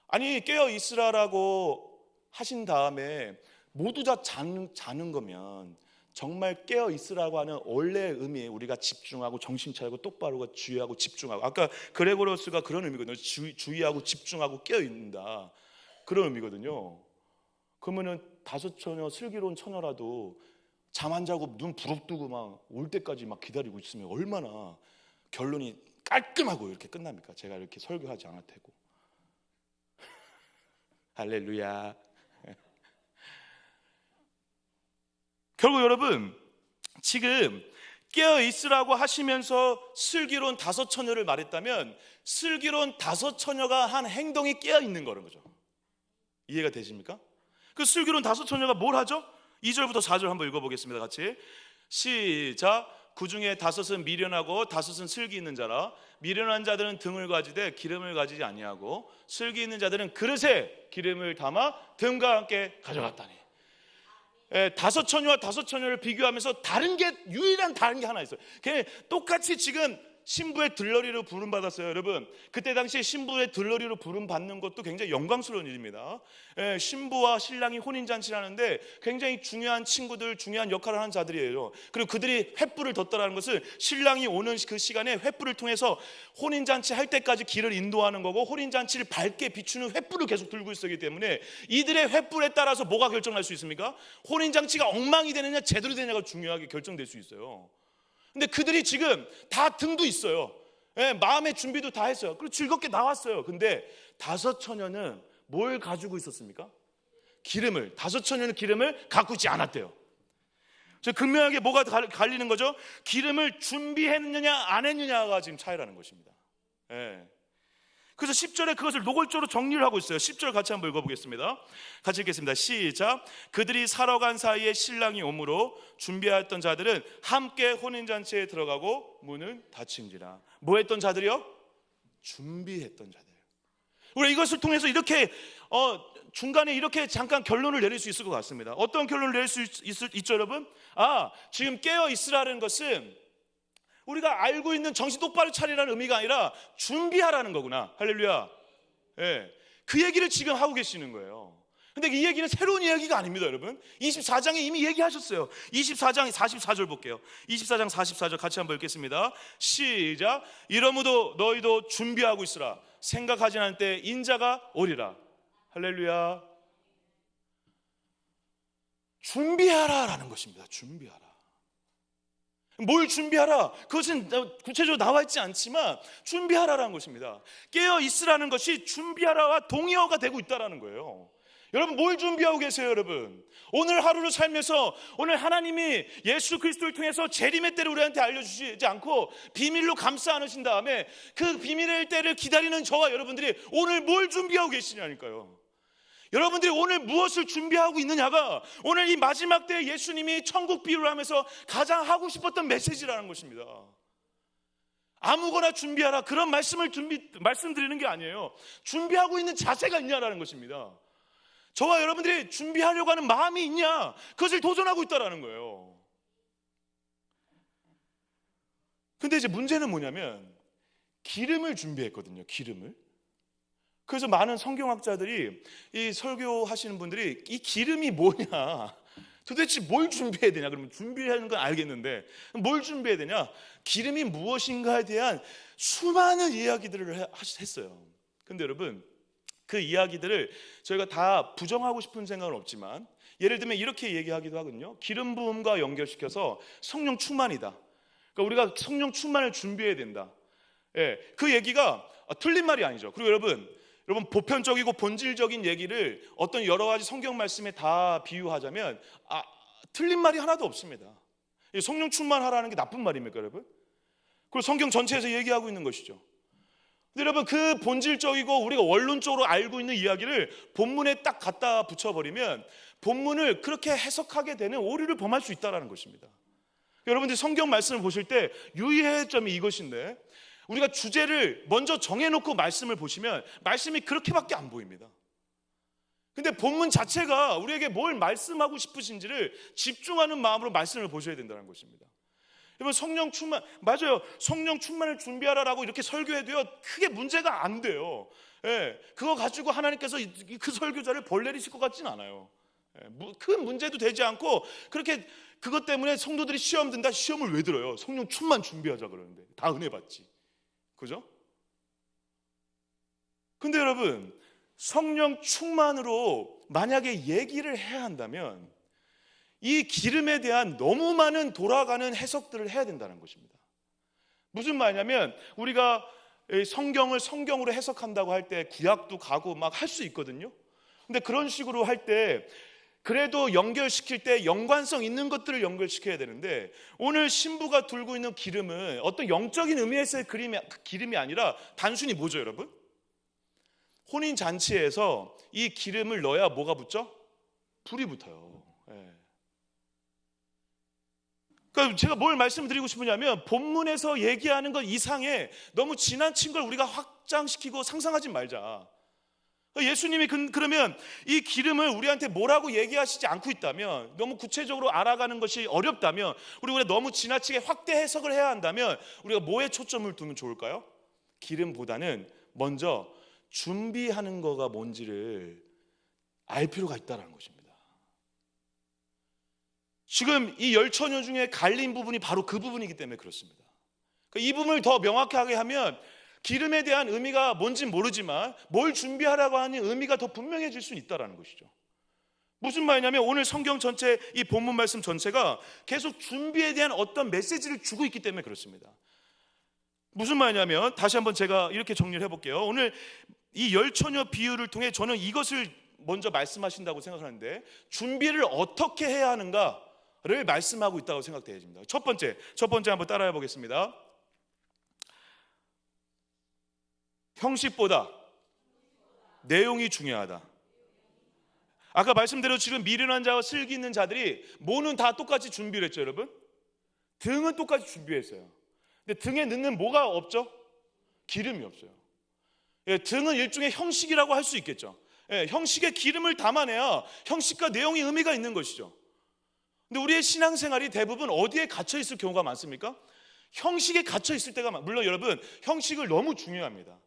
아니, 깨어 있으라라고 하신 다음에 모두 다 자는 거면 정말 깨어 있으라고 하는 원래의 의미, 우리가 집중하고 정신 차리고 똑바로 주의하고 집중하고, 아까 그레고로스가 그런 의미거든요. 주의하고 집중하고 깨어 있는다, 그런 의미거든요. 그러면은 5 처녀, 슬기로운 처녀라도 잠 안 자고 눈 부릅뜨고 막 올 때까지 막 기다리고 있으면 얼마나 결론이 깔끔하고 이렇게 끝납니까? 제가 이렇게 설교하지 않을 테고. 할렐루야. 결국 여러분 지금 깨어 있으라고 하시면서 슬기로운 다섯 처녀를 말했다면 슬기로운 다섯 처녀가 한 행동이 깨어 있는 거는 거죠. 이해가 되십니까? 그 슬기로운 다섯 처녀가 뭘 하죠? 2절부터 4절 한번 읽어보겠습니다. 같이 시작. 그 중에 다섯은 미련하고 다섯은 슬기 있는 자라. 미련한 자들은 등을 가지되 기름을 가지지 아니하고 슬기 있는 자들은 그릇에 기름을 담아 등과 함께 가져갔다니. 다섯 처녀와 다섯 처녀를 비교하면서 유일한 다른 게 하나 있어요. 그냥 똑같이 지금 신부의 들러리로 부름받았어요. 여러분, 그때 당시에 신부의 들러리로 부름받는 것도 굉장히 영광스러운 일입니다. 신부와 신랑이 혼인잔치를 하는데 굉장히 중요한 친구들, 중요한 역할을 하는 자들이에요. 그리고 그들이 횃불을 뒀다라는 것은 신랑이 오는 그 시간에 횃불을 통해서 혼인잔치 할 때까지 길을 인도하는 거고, 혼인잔치를 밝게 비추는 횃불을 계속 들고 있었기 때문에 이들의 횃불에 따라서 뭐가 결정날 수 있습니까? 혼인잔치가 엉망이 되느냐 제대로 되느냐가 중요하게 결정될 수 있어요. 근데 그들이 지금 다 등도 있어요. 마음의 준비도 다 했어요. 그리고 즐겁게 나왔어요. 근데 다섯 처녀는 뭘 가지고 있었습니까? 기름을. 다섯 처녀는 기름을 갖고 있지 않았대요. 저 극명하게 뭐가 갈리는 거죠? 기름을 준비했느냐 안 했느냐가 지금 차이라는 것입니다. 그래서 10절에 그것을 노골적으로 정리를 하고 있어요. 10절 같이 한번 읽어보겠습니다. 같이 읽겠습니다. 시작. 그들이 사러 간 사이에 신랑이 오므로 준비하였던 자들은 함께 혼인잔치에 들어가고 문은 닫힌지라. 뭐 했던 자들이요? 준비했던 자들. 우리 이것을 통해서 이렇게 중간에 이렇게 잠깐 결론을 내릴 수 있을 것 같습니다. 어떤 결론을 내릴 수 있죠 여러분? 지금 깨어 있으라는 것은 우리가 알고 있는 정신 똑바로 차리라는 의미가 아니라 준비하라는 거구나. 할렐루야. 그 얘기를 지금 하고 계시는 거예요. 근데 이 얘기는 새로운 이야기가 아닙니다 여러분. 24장에 이미 얘기하셨어요. 24장 44절 볼게요. 24장 44절 같이 한번 읽겠습니다. 시작. 이러므로 너희도 준비하고 있으라. 생각하지 않을 때 인자가 오리라. 할렐루야. 준비하라라는 것입니다. 준비하라. 뭘 준비하라? 그것은 구체적으로 나와 있지 않지만 준비하라라는 것입니다. 깨어 있으라는 것이 준비하라와 동의어가 되고 있다라는 거예요. 여러분 뭘 준비하고 계세요 여러분? 오늘 하루를 살면서 오늘 하나님이 예수 그리스도를 통해서 재림의 때를 우리한테 알려주시지 않고 비밀로 감싸 안으신 다음에 그 비밀의 때를 기다리는 저와 여러분들이 오늘 뭘 준비하고 계시냐니까요. 여러분들이 오늘 무엇을 준비하고 있느냐가 오늘 이 마지막 때에 예수님이 천국 비유를 하면서 가장 하고 싶었던 메시지라는 것입니다. 아무거나 준비하라 그런 말씀드리는 게 아니에요. 준비하고 있는 자세가 있냐라는 것입니다. 저와 여러분들이 준비하려고 하는 마음이 있냐, 그것을 도전하고 있다라는 거예요. 근데 이제 문제는 뭐냐면 기름을 준비했거든요. 기름을. 그래서 많은 성경학자들이 이 설교하시는 분들이 이 기름이 뭐냐, 도대체 뭘 준비해야 되냐, 그러면 준비하는 건 알겠는데 뭘 준비해야 되냐, 기름이 무엇인가에 대한 수많은 이야기들을 했어요. 근데 여러분 그 이야기들을 저희가 다 부정하고 싶은 생각은 없지만 예를 들면 이렇게 얘기하기도 하거든요. 기름 부음과 연결시켜서 성령 충만이다. 그러니까 우리가 성령 충만을 준비해야 된다. 그 얘기가 틀린 말이 아니죠. 그리고 여러분 보편적이고 본질적인 얘기를 어떤 여러 가지 성경 말씀에 다 비유하자면 틀린 말이 하나도 없습니다. 성령 충만하라는 게 나쁜 말입니까 여러분? 그리고 성경 전체에서 얘기하고 있는 것이죠. 근데 여러분 그 본질적이고 우리가 원론적으로 알고 있는 이야기를 본문에 딱 갖다 붙여버리면 본문을 그렇게 해석하게 되는 오류를 범할 수 있다는 것입니다. 여러분들이 성경 말씀을 보실 때 유의해야 점이 이것인데, 우리가 주제를 먼저 정해놓고 말씀을 보시면 말씀이 그렇게밖에 안 보입니다. 근데 본문 자체가 우리에게 뭘 말씀하고 싶으신지를 집중하는 마음으로 말씀을 보셔야 된다는 것입니다. 여러분 성령 충만, 맞아요. 성령 충만을 준비하라라고 이렇게 설교해도요 크게 문제가 안 돼요. 그거 가지고 하나님께서 그 설교자를 벌 내리실 것 같진 않아요. 큰 문제도 되지 않고, 그렇게 그것 때문에 성도들이 시험 든다, 시험을 왜 들어요? 성령 충만 준비하자 그러는데 다 은혜 받지, 그죠? 근데 여러분 성령 충만으로 만약에 얘기를 해야 한다면 이 기름에 대한 너무 많은 돌아가는 해석들을 해야 된다는 것입니다. 무슨 말이냐면 우리가 성경을 성경으로 해석한다고 할 때 구약도 가고 막 할 수 있거든요. 근데 그런 식으로 할 때 그래도 연결시킬 때 연관성 있는 것들을 연결시켜야 되는데, 오늘 신부가 들고 있는 기름은 어떤 영적인 의미에서의 기름이 아니라 단순히 뭐죠, 여러분? 혼인잔치에서 이 기름을 넣어야 뭐가 붙죠? 불이 붙어요. 예. 그러니까 제가 뭘 말씀드리고 싶으냐면, 본문에서 얘기하는 것 이상의 너무 지나친 걸 우리가 확장시키고 상상하지 말자. 예수님이 그러면 이 기름을 우리한테 뭐라고 얘기하시지 않고 있다면, 너무 구체적으로 알아가는 것이 어렵다면, 우리가 너무 지나치게 확대 해석을 해야 한다면, 우리가 뭐에 초점을 두면 좋을까요? 기름보다는 먼저 준비하는 거가 뭔지를 알 필요가 있다는 것입니다. 지금 이 열 처녀 중에 갈린 부분이 바로 그 부분이기 때문에 그렇습니다. 이 부분을 더 명확하게 하면 기름에 대한 의미가 뭔지 모르지만 뭘 준비하라고 하는 의미가 더 분명해질 수 있다는 것이죠. 무슨 말이냐면, 오늘 성경 전체, 이 본문 말씀 전체가 계속 준비에 대한 어떤 메시지를 주고 있기 때문에 그렇습니다. 무슨 말이냐면, 다시 한번 제가 이렇게 정리를 해볼게요. 오늘 이 열 처녀 비유를 통해 저는 이것을 먼저 말씀하신다고 생각하는데, 준비를 어떻게 해야 하는가를 말씀하고 있다고 생각되어집니다. 첫 번째 한번 따라해 보겠습니다. 형식보다 내용이 중요하다. 아까 말씀대로 지금 미련한 자와 슬기 있는 자들이 뭐는 다 똑같이 준비를 했죠, 여러분? 등은 똑같이 준비했어요. 근데 등에 넣는 뭐가 없죠? 기름이 없어요. 예, 등은 일종의 형식이라고 할 수 있겠죠. 예, 형식에 기름을 담아내야 형식과 내용이 의미가 있는 것이죠. 근데 우리의 신앙생활이 대부분 어디에 갇혀 있을 경우가 많습니까? 형식에 갇혀 있을 때가 물론 여러분, 형식을 너무 중요합니다.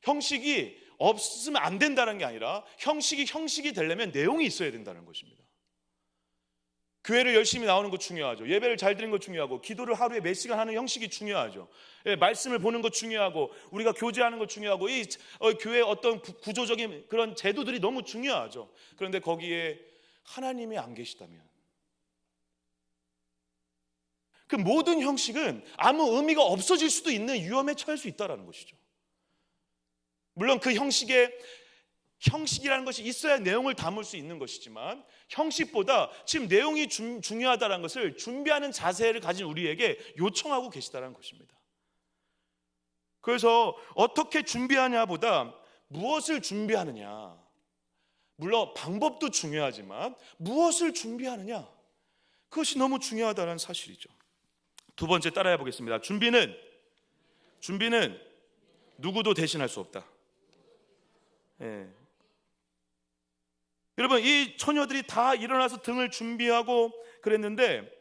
형식이 없으면 안 된다는 게 아니라, 형식이 되려면 내용이 있어야 된다는 것입니다. 교회를 열심히 나오는 것 중요하죠. 예배를 잘 드리는 것 중요하고, 기도를 하루에 몇 시간 하는 형식이 중요하죠. 예, 말씀을 보는 것 중요하고, 우리가 교제하는 것 중요하고, 이 교회의 어떤 구조적인 그런 제도들이 너무 중요하죠. 그런데 거기에 하나님이 안 계시다면, 그 모든 형식은 아무 의미가 없어질 수도 있는 위험에 처할 수 있다는 것이죠. 물론 그 형식이라는 것이 있어야 내용을 담을 수 있는 것이지만, 형식보다 지금 내용이 중요하다는 것을 준비하는 자세를 가진 우리에게 요청하고 계시다는 것입니다. 그래서 어떻게 준비하냐보다 무엇을 준비하느냐, 물론 방법도 중요하지만 무엇을 준비하느냐, 그것이 너무 중요하다는 사실이죠. 두 번째 따라해 보겠습니다. 준비는 누구도 대신할 수 없다. 예. 여러분, 이 처녀들이 다 일어나서 등을 준비하고 그랬는데,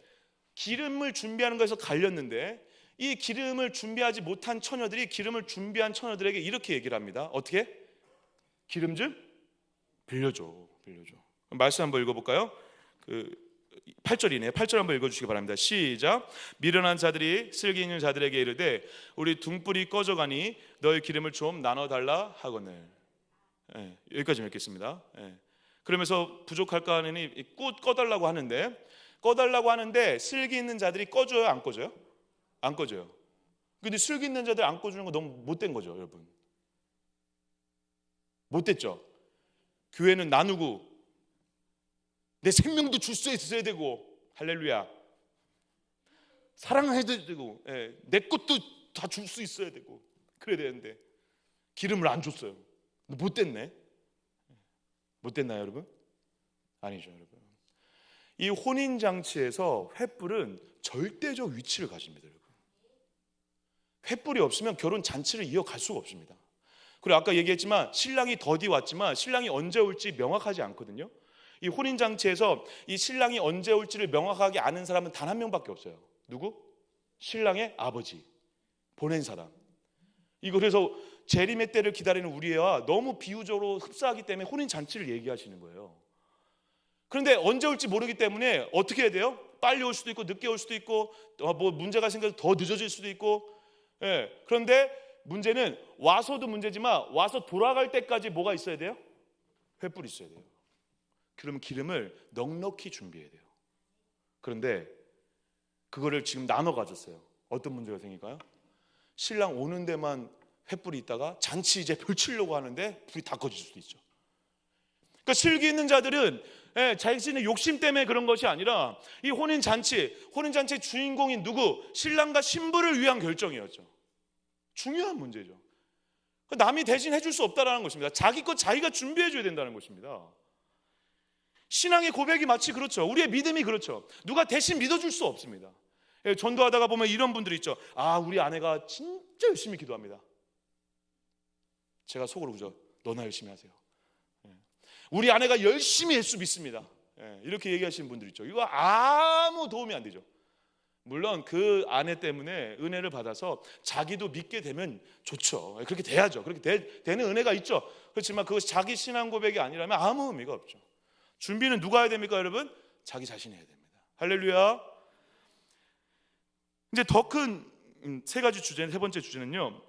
기름을 준비하는 것에서 갈렸는데, 이 기름을 준비하지 못한 처녀들이 기름을 준비한 처녀들에게 이렇게 얘기를 합니다. 어떻게? 기름 좀 빌려줘. 말씀 한번 읽어볼까요? 8절이네요. 8절 한번 읽어주시기 바랍니다. 시작. 미련한 자들이 슬기 있는 자들에게 이르되, 우리 등불이 꺼져가니 너희 기름을 좀 나눠달라 하거늘. 예, 여기까지 읽겠습니다. 예. 그러면서 부족할까 하니 꺼달라고 하는데 슬기 있는 자들이 꺼줘요, 안 꺼줘요? 안 꺼져요. 근데 슬기 있는 자들 안 꺼주는 거 너무 못된 거죠, 여러분. 못됐죠. 교회는 나누고 내 생명도 줄 수 있어야 되고, 할렐루야, 사랑해야 되고, 내 것도 다 줄 수 있어야 되고 그래야 되는데 기름을 안 줬어요. 못됐네. 못됐나요, 여러분? 아니죠, 여러분. 이 혼인잔치에서 횃불은 절대적 위치를 가집니다, 여러분. 횃불이 없으면 결혼 잔치를 이어갈 수가 없습니다. 그리고 아까 얘기했지만 신랑이 더디 왔지만 신랑이 언제 올지 명확하지 않거든요. 이 혼인잔치에서 이 신랑이 언제 올지를 명확하게 아는 사람은 단 한 명밖에 없어요. 누구? 신랑의 아버지, 보낸 사람. 이거 그래서 재림의 때를 기다리는 우리와 너무 비유적으로 흡사하기 때문에 혼인잔치를 얘기하시는 거예요. 그런데 언제 올지 모르기 때문에 어떻게 해야 돼요? 빨리 올 수도 있고 늦게 올 수도 있고, 뭐 문제가 생겨서 더 늦어질 수도 있고. 그런데 문제는 와서도 문제지만 와서 돌아갈 때까지 뭐가 있어야 돼요? 횃불이 있어야 돼요. 그러면 기름을 넉넉히 준비해야 돼요. 그런데 그거를 지금 나눠 가졌어요. 어떤 문제가 생길까요? 신랑 오는 데만 횃불이 있다가 잔치 이제 펼치려고 하는데 불이 다 꺼질 수도 있죠. 그러니까 슬기 있는 자들은 자신의 욕심 때문에 그런 것이 아니라 이 혼인잔치의 주인공인 누구? 신랑과 신부를 위한 결정이었죠. 중요한 문제죠. 남이 대신 해줄 수 없다는 것입니다. 자기 것 자기가 준비해 줘야 된다는 것입니다. 신앙의 고백이 마치 그렇죠. 우리의 믿음이 그렇죠. 누가 대신 믿어줄 수 없습니다. 전도하다가 보면 이런 분들이 있죠. 우리 아내가 진짜 열심히 기도합니다. 제가 속으로 그죠. 너나 열심히 하세요. 우리 아내가 열심히 예수 믿습니다. 이렇게 얘기하시는 분들 있죠. 이거 아무 도움이 안 되죠. 물론 그 아내 때문에 은혜를 받아서 자기도 믿게 되면 좋죠. 그렇게 돼야죠. 그렇게 되는 은혜가 있죠. 그렇지만 그것이 자기 신앙 고백이 아니라면 아무 의미가 없죠. 준비는 누가 해야 됩니까, 여러분? 자기 자신이 해야 됩니다. 할렐루야. 이제 더 큰 세 가지 주제, 세 번째 주제는요.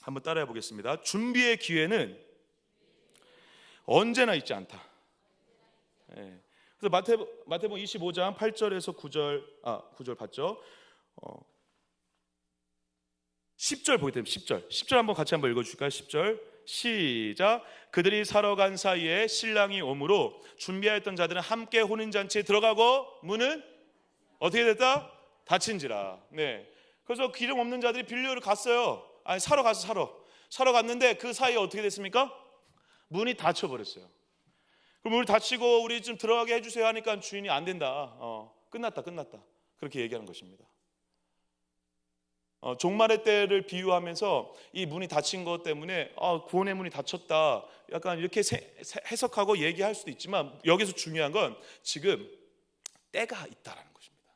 한번 따라해 보겠습니다. 준비의 기회는 언제나 있지 않다. 그래서 마태복음 25장 8절에서 9절 봤죠? 10절 보게 되면 10절 한번 같이 한번 읽어주실까요? 10절 시작. 그들이 사러 간 사이에 신랑이 오므로 준비하였던 자들은 함께 혼인잔치에 들어가고 문은 어떻게 됐다? 닫힌지라. 그래서 기름 없는 자들이 빌려를 갔어요. 사러 갔는데 그 사이에 어떻게 됐습니까? 문이 닫혀버렸어요. 그럼 문을 닫히고 우리 좀 들어가게 해주세요 하니까 주인이 안 된다. 끝났다. 그렇게 얘기하는 것입니다. 종말의 때를 비유하면서 이 문이 닫힌 것 때문에 구원의 문이 닫혔다. 약간 이렇게 해석하고 얘기할 수도 있지만 여기서 중요한 건 지금 때가 있다라는 것입니다.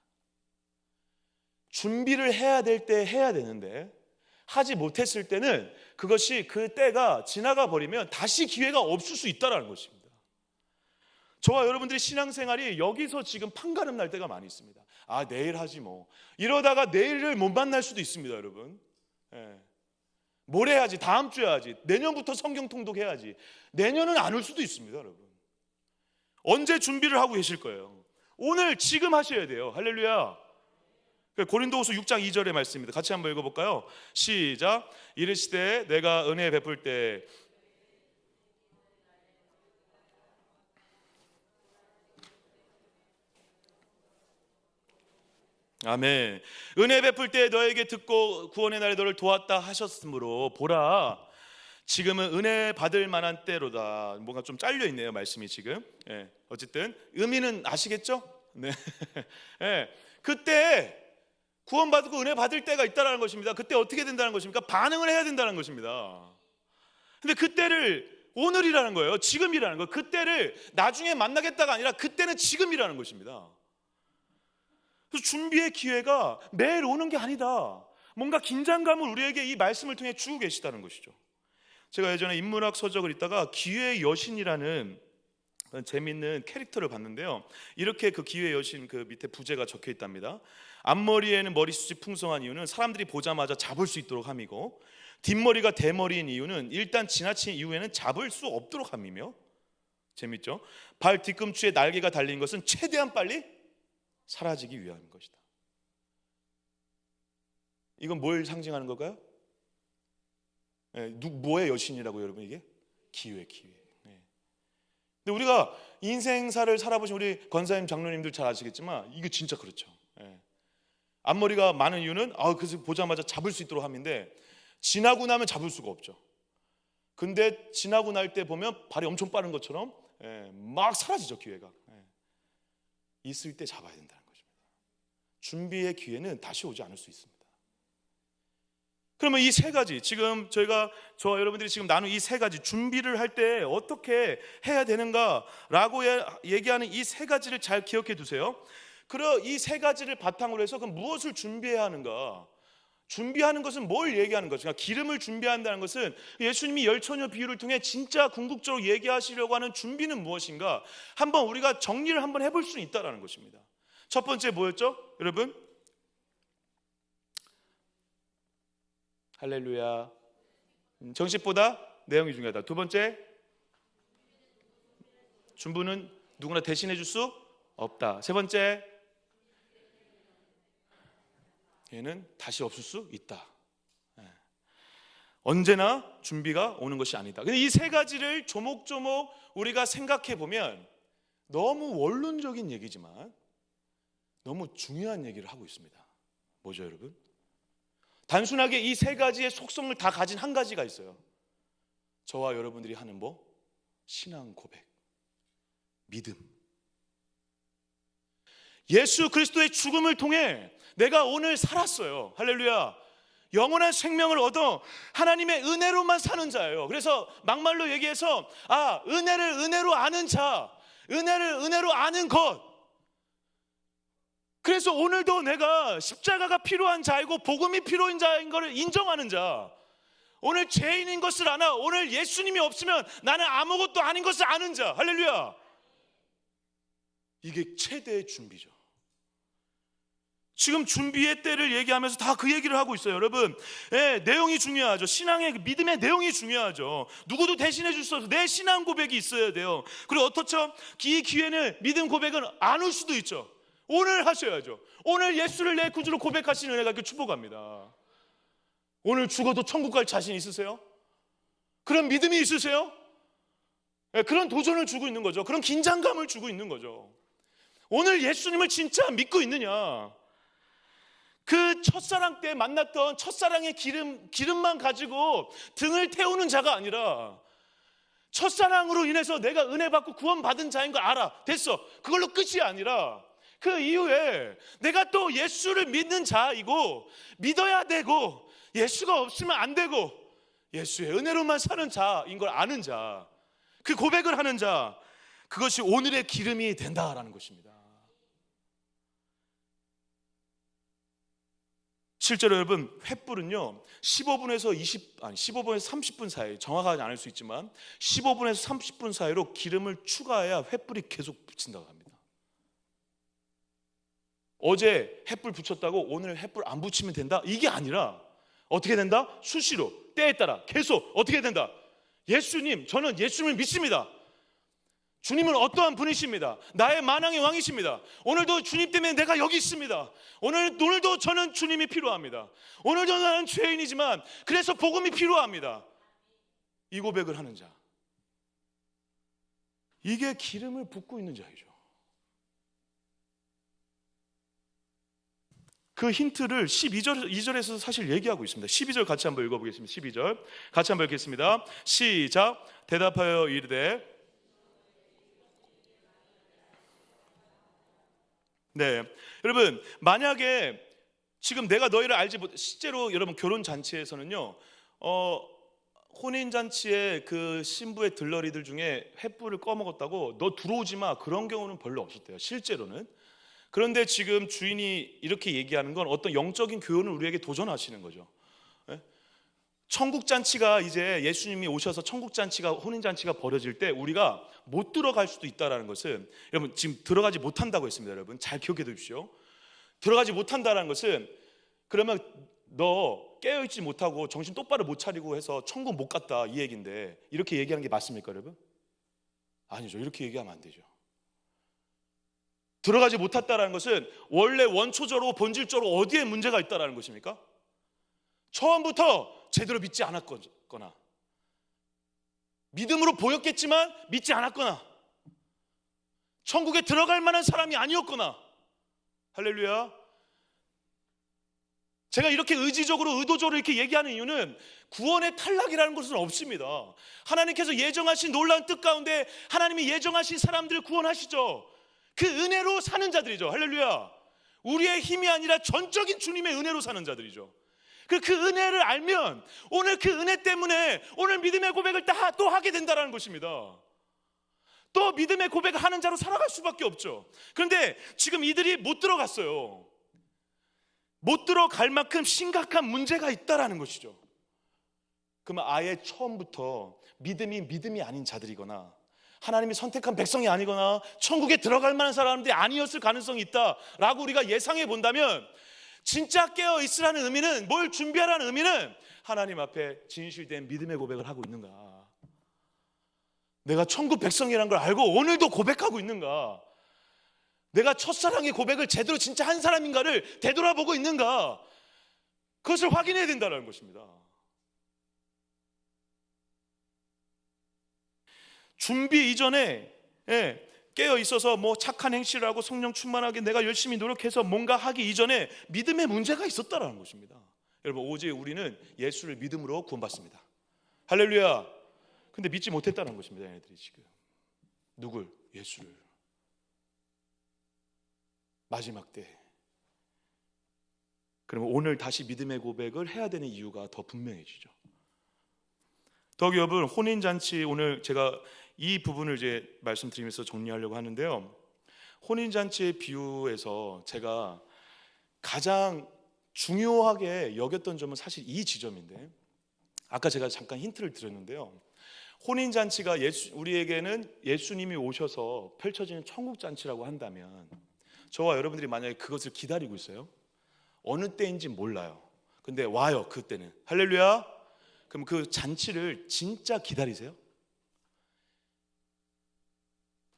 준비를 해야 될 때 해야 되는데 하지 못했을 때는 그것이 그 때가 지나가 버리면 다시 기회가 없을 수 있다는 것입니다. 저와 여러분들의 신앙생활이 여기서 지금 판가름 날 때가 많이 있습니다. 내일 하지 뭐. 이러다가 내일을 못 만날 수도 있습니다, 여러분. 모레 해야지, 다음 주에 해야지, 내년부터 성경 통독해야지. 내년은 안 올 수도 있습니다, 여러분. 언제 준비를 하고 계실 거예요? 오늘 지금 하셔야 돼요. 할렐루야. 고린도후서 6장 2절의 말씀입니다. 같이 한번 읽어볼까요? 시작. 이르시되 내가 은혜 베풀 때 아멘. 은혜 베풀 때 너에게 듣고 구원의 날에 너를 도왔다 하셨으므로 보라 지금은 은혜 받을 만한 때로다. 뭔가 좀 잘려 있네요, 말씀이 지금. 어쨌든 의미는 아시겠죠? 그때 구원받고 은혜 받을 때가 있다는 것입니다. 그때 어떻게 된다는 것입니까? 반응을 해야 된다는 것입니다. 근데 그때를 오늘이라는 거예요. 지금이라는 거예요. 그때를 나중에 만나겠다가 아니라 그때는 지금이라는 것입니다. 그래서 준비의 기회가 매일 오는 게 아니다. 뭔가 긴장감을 우리에게 이 말씀을 통해 주고 계시다는 것이죠. 제가 예전에 인문학 서적을 읽다가 기회의 여신이라는 재미있는 캐릭터를 봤는데요. 이렇게 그 기회의 여신 그 밑에 부제가 적혀 있답니다. 앞머리에는 머리숱이 풍성한 이유는 사람들이 보자마자 잡을 수 있도록 함이고, 뒷머리가 대머리인 이유는 일단 지나친 이후에는 잡을 수 없도록 함이며, 재밌죠? 발 뒤꿈치에 날개가 달린 것은 최대한 빨리 사라지기 위함인 것이다. 이건 뭘 상징하는 걸까요? 뭐의 여신이라고 여러분? 이게 기회. 근데 우리가 인생사를 살아보신 우리 권사님 장로님들 잘 아시겠지만 이게 진짜 그렇죠. 앞머리가 많은 이유는 그래서 보자마자 잡을 수 있도록 함인데, 지나고 나면 잡을 수가 없죠. 근데 지나고 날 때 보면 발이 엄청 빠른 것처럼 막 사라지죠, 기회가. 있을 때 잡아야 된다는 것입니다. 준비의 기회는 다시 오지 않을 수 있습니다. 그러면 이 세 가지, 지금 저와 여러분들이 지금 나눈 이 세 가지, 준비를 할 때 어떻게 해야 되는가라고 얘기하는 이 세 가지를 잘 기억해 두세요. 그리고 이 세 가지를 바탕으로 해서 그럼 무엇을 준비해야 하는가? 준비하는 것은 뭘 얘기하는 것인가? 기름을 준비한다는 것은 예수님이 열처녀 비유를 통해 진짜 궁극적으로 얘기하시려고 하는 준비는 무엇인가? 한번 우리가 정리를 한번 해볼 수는 있다는 것입니다. 첫 번째 뭐였죠? 여러분? 할렐루야. 정식보다 내용이 중요하다. 두 번째, 준비는 누구나 대신해 줄 수 없다. 세 번째, 얘는 다시 없을 수 있다. 언제나 준비가 오는 것이 아니다. 근데 이 세 가지를 조목조목 우리가 생각해 보면 너무 원론적인 얘기지만 너무 중요한 얘기를 하고 있습니다. 뭐죠, 여러분? 단순하게 이 세 가지의 속성을 다 가진 한 가지가 있어요. 저와 여러분들이 하는 신앙 고백, 믿음. 예수 그리스도의 죽음을 통해 내가 오늘 살았어요. 할렐루야. 영원한 생명을 얻어 하나님의 은혜로만 사는 자예요. 그래서 막말로 얘기해서 은혜를 은혜로 아는 자, 은혜를 은혜로 아는 것. 그래서 오늘도 내가 십자가가 필요한 자이고 복음이 필요한 자인 것을 인정하는 자, 오늘 죄인인 것을 아나 오늘 예수님이 없으면 나는 아무것도 아닌 것을 아는 자. 할렐루야. 이게 최대의 준비죠. 지금 준비의 때를 얘기하면서 다 그 얘기를 하고 있어요. 여러분, 내용이 중요하죠. 신앙의 믿음의 내용이 중요하죠. 누구도 대신해 줄 수 없어요. 내 신앙 고백이 있어야 돼요. 그리고 어떻죠? 이 기회는 믿음 고백은 안 올 수도 있죠. 오늘 하셔야죠. 오늘 예수를 내 구주로 고백하시는 은혜가 그 축복합니다. 오늘 죽어도 천국 갈 자신 있으세요? 그런 믿음이 있으세요? 그런 도전을 주고 있는 거죠. 그런 긴장감을 주고 있는 거죠. 오늘 예수님을 진짜 믿고 있느냐? 그 첫사랑 때 만났던 첫사랑의 기름만 가지고 등을 태우는 자가 아니라 첫사랑으로 인해서 내가 은혜 받고 구원받은 자인 걸 알아. 됐어. 그걸로 끝이 아니라 그 이후에 내가 또 예수를 믿는 자이고 믿어야 되고 예수가 없으면 안 되고 예수의 은혜로만 사는 자인 걸 아는 자, 그 고백을 하는 자, 그것이 오늘의 기름이 된다라는 것입니다. 실제로 여러분, 횃불은요 15분에서 30분 사이, 정확하지 않을 수 있지만 15분에서 30분 사이로 기름을 추가해야 횃불이 계속 붙인다고 합니다. 어제 횃불 붙였다고 오늘 횃불 안 붙이면 된다? 이게 아니라 어떻게 된다? 수시로, 때에 따라 계속 어떻게 된다? 예수님, 저는 예수님을 믿습니다. 주님은 어떠한 분이십니다. 나의 만왕의 왕이십니다. 오늘도 주님 때문에 내가 여기 있습니다. 오늘도 저는 주님이 필요합니다. 오늘도 나는 죄인이지만 그래서 복음이 필요합니다. 이 고백을 하는 자, 이게 기름을 붓고 있는 자이죠. 그 힌트를 2절에서 사실 얘기하고 있습니다. 12절 같이 한번 읽어보겠습니다. 12절 같이 한번 읽겠습니다. 시작. 대답하여 이르되, 네, 여러분, 만약에 지금 내가 너희를 알지 못, 실제로 여러분 결혼 잔치에서는요, 혼인 잔치에 그 신부의 들러리들 중에 횃불을 꺼먹었다고 너 들어오지 마, 그런 경우는 별로 없었대요. 실제로는. 그런데 지금 주인이 이렇게 얘기하는 건 어떤 영적인 교훈을 우리에게 도전하시는 거죠. 천국잔치가 이제 예수님이 오셔서 천국잔치가, 혼인잔치가 벌어질 때 우리가 못 들어갈 수도 있다는 것은, 여러분 지금 들어가지 못한다고 했습니다. 여러분 잘 기억해 두십시오. 들어가지 못한다는 것은, 그러면 너 깨어있지 못하고 정신 똑바로 못 차리고 해서 천국 못 갔다, 이 얘기인데, 이렇게 얘기하는 게 맞습니까 여러분? 아니죠. 이렇게 얘기하면 안 되죠. 들어가지 못했다는 것은 원래 원초적으로 본질적으로 어디에 문제가 있다는 것입니까? 처음부터 제대로 믿지 않았거나, 믿음으로 보였겠지만 믿지 않았거나, 천국에 들어갈 만한 사람이 아니었거나. 할렐루야. 제가 이렇게 의도적으로 이렇게 얘기하는 이유는 구원의 탈락이라는 것은 없습니다. 하나님께서 예정하신 놀라운 뜻 가운데 하나님이 예정하신 사람들을 구원하시죠. 그 은혜로 사는 자들이죠. 할렐루야. 우리의 힘이 아니라 전적인 주님의 은혜로 사는 자들이죠. 그 은혜를 알면 오늘 그 은혜 때문에 오늘 믿음의 고백을 또 하게 된다는 것입니다. 또 믿음의 고백을 하는 자로 살아갈 수밖에 없죠. 그런데 지금 이들이 못 들어갔어요. 못 들어갈 만큼 심각한 문제가 있다는 것이죠. 그러면 아예 처음부터 믿음이 아닌 자들이거나 하나님이 선택한 백성이 아니거나 천국에 들어갈 만한 사람들이 아니었을 가능성이 있다라고 우리가 예상해 본다면, 진짜 깨어 있으라는 의미는, 뭘 준비하라는 의미는 하나님 앞에 진실된 믿음의 고백을 하고 있는가, 내가 천국 백성이라는 걸 알고 오늘도 고백하고 있는가, 내가 첫사랑의 고백을 제대로 진짜 한 사람인가를 되돌아보고 있는가, 그것을 확인해야 된다는 것입니다. 준비 이전에 깨어 있어서 뭐 착한 행실을 하고 성령 충만하게 내가 열심히 노력해서 뭔가 하기 이전에 믿음에 문제가 있었다라는 것입니다. 여러분, 오직 우리는 예수를 믿음으로 구원받습니다. 할렐루야. 근데 믿지 못했다는 것입니다. 얘네들이 지금 누굴? 예수를. 마지막 때. 그러면 오늘 다시 믿음의 고백을 해야 되는 이유가 더 분명해지죠. 더욱이 여러분, 혼인잔치, 오늘 제가 이 부분을 이제 말씀드리면서 정리하려고 하는데요, 혼인잔치의 비유에서 제가 가장 중요하게 여겼던 점은 사실 이 지점인데, 아까 제가 잠깐 힌트를 드렸는데요, 혼인잔치가 우리에게는 예수님이 오셔서 펼쳐지는 천국잔치라고 한다면, 저와 여러분들이 만약에 그것을 기다리고 있어요. 어느 때인지 몰라요. 근데 와요. 그때는. 할렐루야. 그럼 그 잔치를 진짜 기다리세요?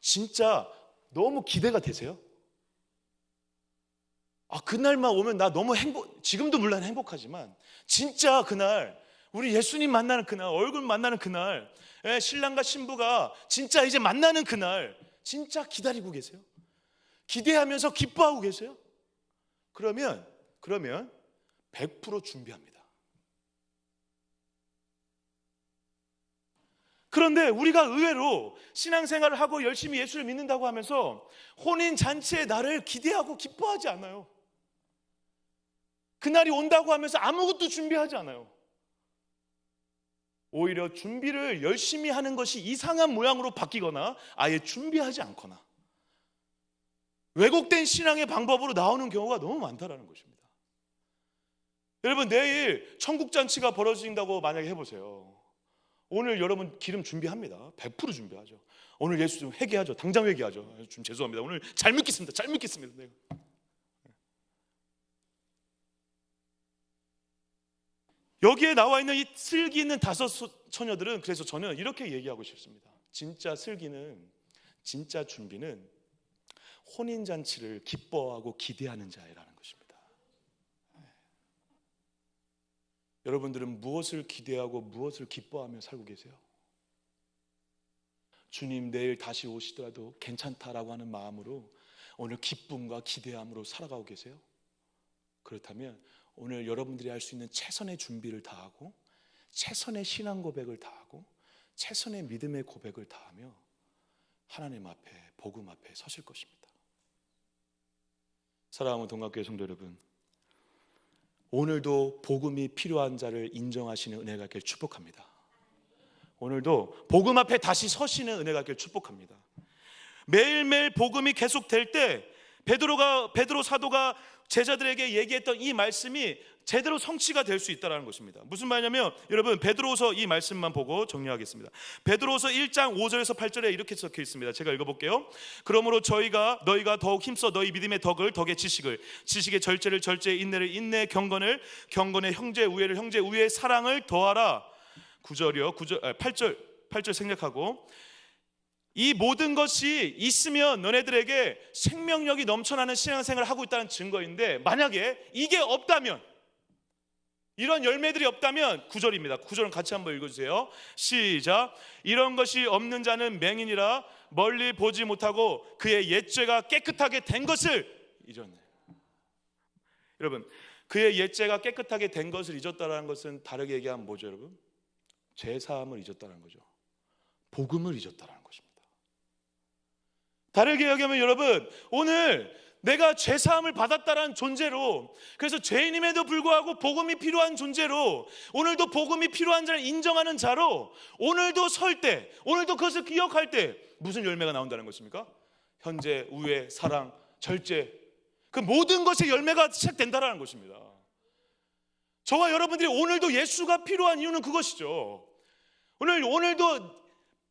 진짜 너무 기대가 되세요? 그날만 오면 나 너무 지금도 물론 행복하지만 진짜 그날, 우리 예수님 만나는 그날, 얼굴 만나는 그날, 신랑과 신부가 진짜 이제 만나는 그날 진짜 기다리고 계세요? 기대하면서 기뻐하고 계세요? 그러면 100% 준비합니다. 그런데 우리가 의외로 신앙생활을 하고 열심히 예수를 믿는다고 하면서 혼인잔치의 날을 기대하고 기뻐하지 않아요. 그날이 온다고 하면서 아무것도 준비하지 않아요. 오히려 준비를 열심히 하는 것이 이상한 모양으로 바뀌거나 아예 준비하지 않거나 왜곡된 신앙의 방법으로 나오는 경우가 너무 많다라는 것입니다. 여러분, 내일 천국잔치가 벌어진다고 만약에 해보세요. 오늘 여러분 기름 준비합니다. 100% 준비하죠. 오늘 예수 좀 회개하죠. 당장 회개하죠. 좀 죄송합니다. 오늘 잘 믿겠습니다. 잘 믿겠습니다. 네. 여기에 나와 있는 이 슬기 있는 5 처녀들은, 그래서 저는 이렇게 얘기하고 싶습니다. 진짜 슬기는, 진짜 준비는 혼인잔치를 기뻐하고 기대하는 자라는 것입니다. 여러분들은 무엇을 기대하고 무엇을 기뻐하며 살고 계세요? 주님 내일 다시 오시더라도 괜찮다라고 하는 마음으로 오늘 기쁨과 기대함으로 살아가고 계세요? 그렇다면 오늘 여러분들이 할 수 있는 최선의 준비를 다하고 최선의 신앙 고백을 다하고 최선의 믿음의 고백을 다하며 하나님 앞에, 복음 앞에 서실 것입니다. 사랑하는 동학교회 성도 여러분, 오늘도 복음이 필요한 자를 인정하시는 은혜가 있길 축복합니다. 오늘도 복음 앞에 다시 서시는 은혜가 있길 축복합니다. 매일매일 복음이 계속될 때 베드로 사도가 제자들에게 얘기했던 이 말씀이 제대로 성취가 될 수 있다는 것입니다. 무슨 말이냐면, 여러분, 베드로후서 이 말씀만 보고 정리하겠습니다. 베드로후서 1장 5절에서 8절에 이렇게 적혀 있습니다. 제가 읽어볼게요. 그러므로 너희가 더욱 힘써 너희 믿음의 덕을, 덕의 지식을, 지식의 절제를, 절제의 인내를, 인내의 경건을, 경건의 형제의 우애를, 형제의 우애의 사랑을 더하라. 8절 생략하고, 이 모든 것이 있으면 너네들에게 생명력이 넘쳐나는 신앙생활을 하고 있다는 증거인데, 만약에 이게 없다면, 이런 열매들이 없다면 9절입니다. 9절은 같이 한번 읽어주세요. 시작. 이런 것이 없는 자는 맹인이라 멀리 보지 못하고 그의 옛죄가 깨끗하게 된 것을 잊었네. 여러분, 그의 옛죄가 깨끗하게 된 것을 잊었다는 것은 다르게 얘기하면 뭐죠, 여러분? 죄사함을 잊었다는 거죠. 복음을 잊었다는 것입니다. 다르게 얘기하면 여러분, 오늘 내가 죄사함을 받았다는 존재로, 그래서 죄인임에도 불구하고 복음이 필요한 존재로, 오늘도 복음이 필요한 자를 인정하는 자로 오늘도 설 때, 오늘도 그것을 기억할 때 무슨 열매가 나온다는 것입니까? 현재, 우애, 사랑, 절제, 그 모든 것의 열매가 시작된다는 것입니다. 저와 여러분들이 오늘도 예수가 필요한 이유는 그것이죠. 오늘도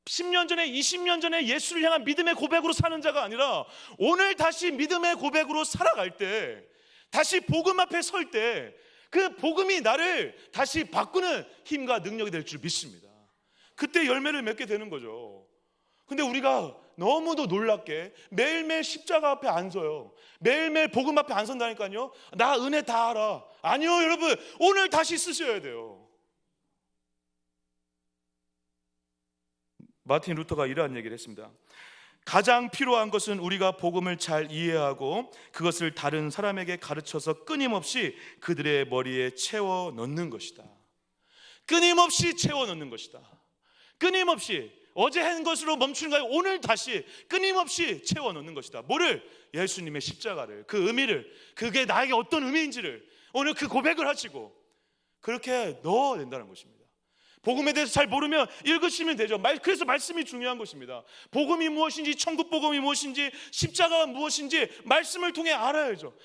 10년 전에, 20년 전에 예수를 향한 믿음의 고백으로 사는 자가 아니라 오늘 다시 믿음의 고백으로 살아갈 때, 다시 복음 앞에 설 때 그 복음이 나를 다시 바꾸는 힘과 능력이 될 줄 믿습니다. 그때 열매를 맺게 되는 거죠. 근데 우리가 너무도 놀랍게 매일매일 십자가 앞에 안 서요. 매일매일 복음 앞에 안 선다니까요. 나 은혜 다 알아. 아니요, 여러분, 오늘 다시 쓰셔야 돼요. 마틴 루터가 이러한 얘기를 했습니다. 가장 필요한 것은 우리가 복음을 잘 이해하고 그것을 다른 사람에게 가르쳐서 끊임없이 그들의 머리에 채워 넣는 것이다. 끊임없이 채워 넣는 것이다. 끊임없이 어제 한 것으로 멈추는 게 아니라 오늘 다시 끊임없이 채워 넣는 것이다. 뭐를? 예수님의 십자가를, 그 의미를, 그게 나에게 어떤 의미인지를 오늘 그 고백을 하시고 그렇게 넣어야 된다는 것입니다. 복음에 대해서 잘 모르면 읽으시면 되죠. 그래서 말씀이 중요한 것입니다. 복음이 무엇인지, 천국 복음이 무엇인지, 십자가가 무엇인지 말씀을 통해 알아야죠.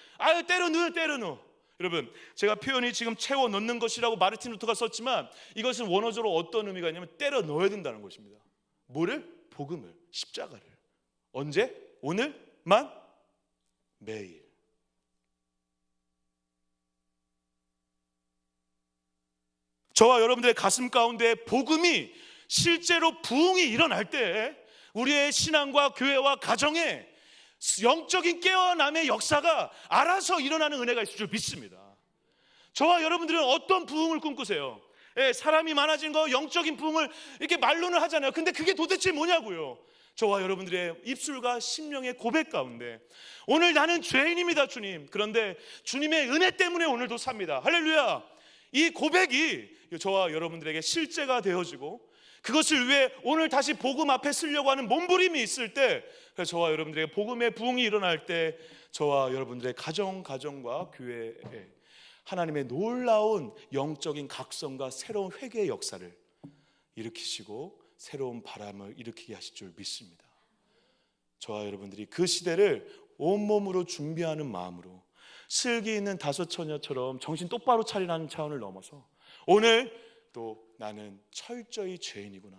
때려 넣어. 여러분, 제가 표현이 지금 채워 넣는 것이라고 마르틴 루터가 썼지만 이것은 원어적으로 어떤 의미가 있냐면 때려 넣어야 된다는 것입니다. 뭐를? 복음을, 십자가를. 언제? 오늘만? 매일. 저와 여러분들의 가슴 가운데 복음이 실제로 부흥이 일어날 때 우리의 신앙과 교회와 가정에 영적인 깨어남의 역사가 알아서 일어나는 은혜가 있을 줄 믿습니다. 저와 여러분들은 어떤 부흥을 꿈꾸세요? 사람이 많아진 거, 영적인 부흥을 이렇게 말로는 하잖아요. 근데 그게 도대체 뭐냐고요? 저와 여러분들의 입술과 심령의 고백 가운데 오늘 나는 죄인입니다, 주님. 그런데 주님의 은혜 때문에 오늘도 삽니다. 할렐루야. 이 고백이 저와 여러분들에게 실제가 되어지고 그것을 위해 오늘 다시 복음 앞에 쓰려고 하는 몸부림이 있을 때, 그래서 저와 여러분들에게 복음의 부흥이 일어날 때 저와 여러분들의 가정과 교회에 하나님의 놀라운 영적인 각성과 새로운 회개의 역사를 일으키시고 새로운 바람을 일으키게 하실 줄 믿습니다. 저와 여러분들이 그 시대를 온몸으로 준비하는 마음으로 슬기 있는 다섯 처녀처럼 정신 똑바로 차리라는 차원을 넘어서 오늘 또 나는 철저히 죄인이구나,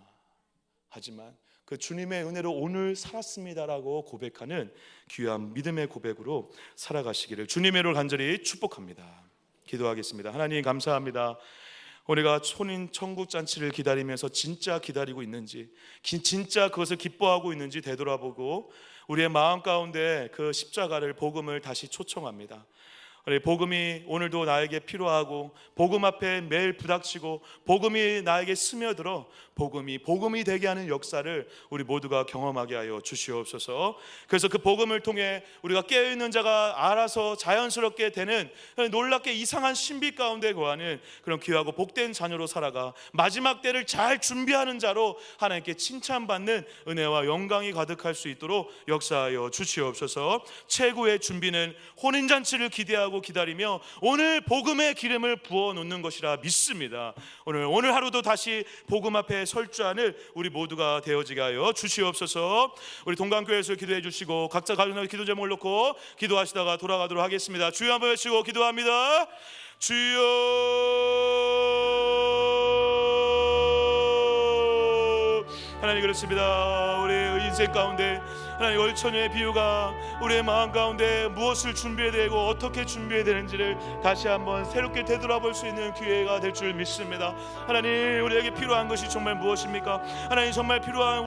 하지만 그 주님의 은혜로 오늘 살았습니다라고 고백하는 귀한 믿음의 고백으로 살아가시기를 주님의 이름으로 간절히 축복합니다. 기도하겠습니다. 하나님 감사합니다. 우리가 혼인 천국 잔치를 기다리면서 진짜 기다리고 있는지, 진짜 그것을 기뻐하고 있는지 되돌아보고 우리의 마음 가운데 그 십자가를, 복음을 다시 초청합니다. 복음이 오늘도 나에게 필요하고 복음 앞에 매일 부닥치고 복음이 나에게 스며들어 복음이 되게 하는 역사를 우리 모두가 경험하게 하여 주시옵소서. 그래서 그 복음을 통해 우리가 깨어있는 자가 알아서 자연스럽게 되는 놀랍게 이상한 신비 가운데 거하는 그런 귀하고 복된 자녀로 살아가 마지막 때를 잘 준비하는 자로 하나님께 칭찬받는 은혜와 영광이 가득할 수 있도록 역사하여 주시옵소서. 최고의 준비는 혼인잔치를 기대하고 기다리며 오늘 복음의 기름을 부어 놓는 것이라 믿습니다. 오늘 하루도 다시 복음 앞에 설 줄 아는 우리 모두가 되어지게 하여 주시옵소서. 우리 동강교회에서 기도해 주시고 각자 가정의 기도 제목을 놓고 기도하시다가 돌아가도록 하겠습니다. 주여 한번 외치고 기도합니다. 주여. 하나님 그렇습니다. 우리의 인생 가운데 하나님 월처녀의 비유가 우리의 마음 가운데 무엇을 준비해야 되고 어떻게 준비해야 되는지를 다시 한번 새롭게 되돌아볼 수 있는 기회가 될 줄 믿습니다. 하나님 우리에게 필요한 것이 정말 무엇입니까? 하나님 정말 필요한